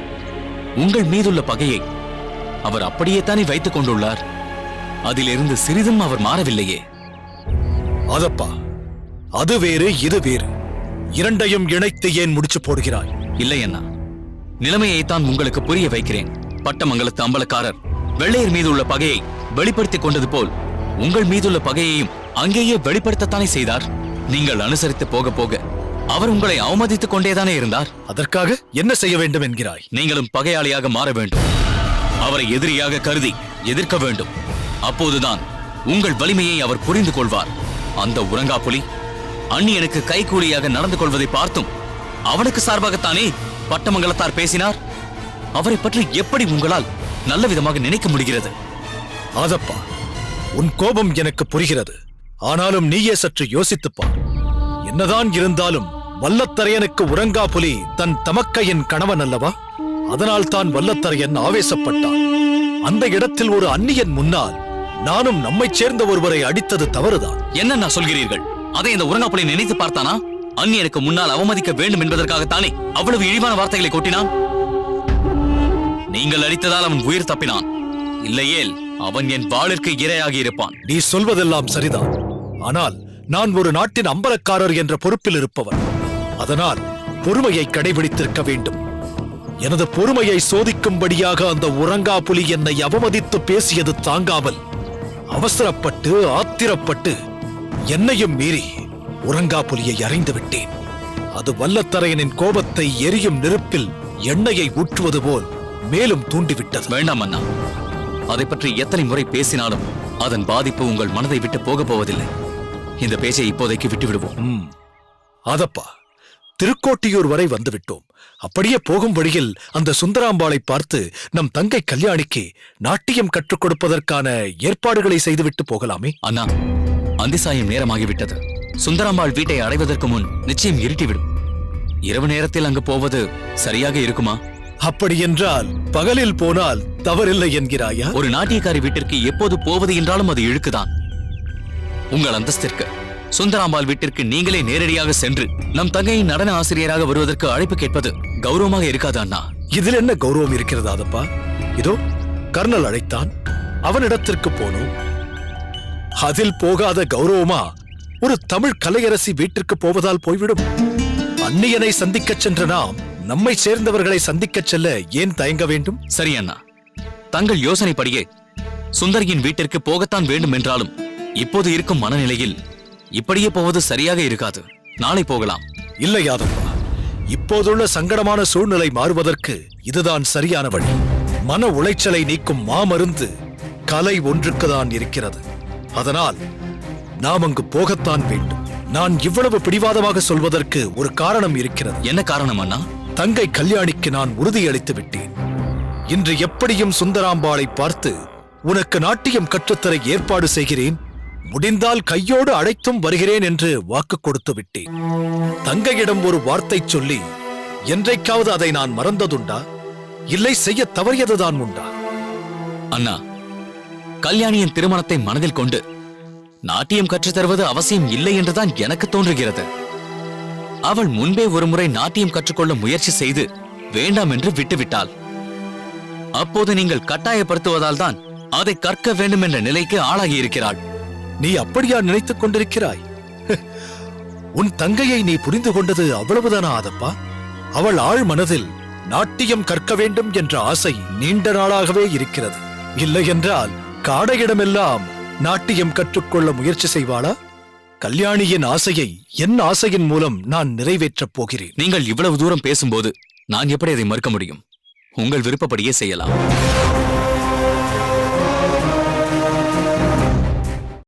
உங்கள் மீதுள்ள பகையை அவர் அப்படியே தானே வைத்துக் கொண்டுள்ளார். அதிலிருந்து சிறிதும் அவர் மாறவில்லையே. அதப்பா, அது வேறு இது வேறு. இரண்டையும் இணைத்து ஏன் முடிச்சு போடுகிறாய்? இல்லை அண்ணா, நிலைமையைத்தான் உங்களுக்கு புரிய வைக்கிறேன். பட்டமங்கலத்து அம்பலக்காரர் வெள்ளையர் மீது உள்ள பகையை வெளிப்படுத்திக் கொண்டது போல் உங்கள் மீதுள்ள பகையையும் அங்கேயே வெளிப்படுத்தத்தானே செய்தார். நீங்கள் அனுசரித்து போக போக அவர் உங்களை அவமதித்துக் கொண்டேதானே இருந்தார். அதற்காக என்ன செய்ய வேண்டும் என்கிறாய்? நீங்களும் பகையாளியாக மாற வேண்டும். அவரை எதிரியாக கருதி எதிர்க்க வேண்டும். அப்போதுதான் உங்கள் வலிமையை அவர் புரிந்து கொள்வார். அந்த உறங்கா புலி அந்நியனுக்கு கைகூலியாக நடந்து கொள்வதை பார்த்தும் அவனுக்கு சார்பாகத்தானே பட்டமங்கலத்தார் பேசினார். அவரை பற்றி எப்படி உங்களால் நல்ல விதமாக நினைக்க முடிகிறது? ஆதப்பா, உன் கோபம் எனக்கு புரிகிறது. ஆனாலும் நீயே சற்று யோசித்துப்பார். என்னதான் இருந்தாலும் வல்லத்தரையனுக்கு உறங்கா புலி தன் தமக்கையின் கணவன் அல்லவா? அதனால் தான் வல்லத்தரையன் ஆவேசப்பட்டான். அந்த இடத்தில் ஒரு அந்நியன் முன்னால் நானும் நம்மைச் சேர்ந்த ஒருவரை அடித்தது தவறுதான். என்ன சொல்கிறீர்கள்? அதை இந்த உறங்கா புலி நினைத்து பார்த்தானா? அந்நியனுக்கு முன்னால் அவமதிக்க வேண்டும் என்பதற்காகத்தானே அவ்வளவு இழிவான வார்த்தைகளை கொட்டினான். நீங்கள் அடித்ததால் அவன் உயிர் தப்பினான். இல்லையேல் அவன் என் வாளிற்கு இரையாகி இருப்பான். நீ சொல்வதெல்லாம் சரிதான். ஆனால் நான் ஒரு நாட்டின் அம்பலக்காரர் என்ற பொறுப்பில் இருப்பவன். அதனால் பொறுமையை கடைபிடித்திருக்க வேண்டும். எனது பொறுமையை சோதிக்கும்படியாக அந்த உறங்கா புலி என்னை அவமதித்து பேசியது தாங்காமல் அவசரப்பட்டு ஆத்திரப்பட்டு என்னையும் மீறி உறங்கா புலியை அறைந்து விட்டேன். அது வல்லத்தரையனின் கோபத்தை எரியும் நெருப்பில் எண்ணெயை ஊற்றுவது போல் மேலும் தூண்டிவிட்டது. வேண்டாம் அண்ணா, அதை பற்றி எத்தனை முறை பேசினாலும் அதன் பாதிப்பு உங்கள் மனதை விட்டு போக போவதில்லை. இந்த பேச்சை இப்போதைக்கு விட்டு விடுவோம். அதப்பா, திருக்கோட்டியூர் வரை வந்துவிட்டோம். அப்படியே போகும் வழியில் அந்த சுந்தராம்பாளை பார்த்து நம் தங்கை கல்யாணிக்கு நாட்டியம் கற்றுக் கொடுப்பதற்கான ஏற்பாடுகளை செய்துவிட்டு போகலாமே. அண்ணா, அந்திசாயம் நேரமாகிவிட்டது. சுந்தராம்பாள் வீட்டை அடைவதற்கு முன் நிச்சயம் இருட்டிவிடும். இரவு நேரத்தில் அங்கு போவது சரியாக இருக்குமா? அப்படி என்றால் பகலில் போனால் தவறில்லை என்கிறாயா? ஒரு நாட்டியக்காரி வீட்டிற்கு எப்போது போவது என்றாலும் அது இழுக்குதான். உங்கள் அந்தஸ்திற்கு சுந்தராம்பாள் வீட்டிற்கு நீங்களே நேரடியாக சென்று நம் தங்கையின் நடன ஆசிரியராக வருவதற்கு அழைப்பு கேட்பது கௌரவமாக இருக்காது அண்ணா. இதில் என்ன கௌரவம் இருக்கிறது அதப்பா? இதோ கர்னல் அழைத்தான், அவனிடத்திற்கு போனோம். அதில் போகாத கௌரவமா ஒரு தமிழ் கலையரசி வீட்டிற்கு போவதால் போய்விடும்? அந்நியனை சந்திக்கச் சென்ற நாம் நம்மை சேர்ந்தவர்களை சந்திக்கச் செல்ல ஏன் தயங்க வேண்டும்? சரி அண்ணா, தங்கள் யோசனைப்படியே சுந்தரியின் வீட்டிற்கு போகத்தான் வேண்டும் என்றாலும் இப்போது இருக்கும் மனநிலையில் இப்படியே போவது சரியாக இருக்காது. நாளை போகலாம். இல்லை யாதப்பா, இப்போதுள்ள சங்கடமான சூழ்நிலை மாறுவதற்கு இதுதான் சரியான வழி. மன உளைச்சலை நீக்கும் மாமருந்து கலை ஒன்றுக்குதான் இருக்கிறது. அதனால் நாம் அங்கு போகத்தான் வேண்டும். நான் இவ்வளவு பிடிவாதமாக சொல்வதற்கு ஒரு காரணம் இருக்கிறது. என்ன காரணம் அண்ணா? தங்கை கல்யாணிக்கு நான் உறுதியளித்து விட்டேன். இன்று எப்படியும் சுந்தராம்பாளை பார்த்து உனக்கு நாட்டியம் கற்றுத்தர ஏற்பாடு செய்கிறேன், முடிந்தால் கையோடு அழைத்தும் வருகிறேன் என்று வாக்கு கொடுத்து விட்டேன். தங்கையிடம் ஒரு வார்த்தை சொல்லி என்றைக்காவது அதை நான் மறந்ததுண்டா? இல்லை செய்ய தவறியதுதான் உண்டா? அண்ணா, கல்யாணியின் திருமணத்தை மனதில் கொண்டு நாட்டியம் கற்றுத்தருவது அவசியம் இல்லை என்றுதான் எனக்கு தோன்றுகிறது. அவள் முன்பே ஒருமுறை நாட்டியம் கற்றுக்கொள்ள முயற்சி செய்து வேண்டாம் என்று விட்டுவிட்டாள். அப்போது நீங்கள் கட்டாயப்படுத்துவதால் தான் அதை கற்க வேண்டும் என்ற நிலைக்கு ஆளாகி இருக்கிறாள். நீ அப்படியா நினைத்துக் கொண்டிருக்கிறாய்? உன் தங்கையை நீ புரிந்து கொண்டது அவ்வளவுதானா ஆதப்பா? அவள் ஆழ் மனதில் நாட்டியம் கற்க வேண்டும் என்ற ஆசை நீண்ட நாளாகவே இருக்கிறது. இல்லை என்றால் காடையிடமெல்லாம் நாட்டியம் கற்றுக்கொள்ள முயற்சி செய்வாளா? கல்யாணியின் ஆசையை என் ஆசையின் மூலம் நான் நிறைவேற்றப் போகிறேன். நீங்கள் இவ்வளவு தூரம் பேசும்போது நான் எப்படி அதை மறுக்க முடியும்? உங்கள் விருப்பப்படியே செய்யலாம்.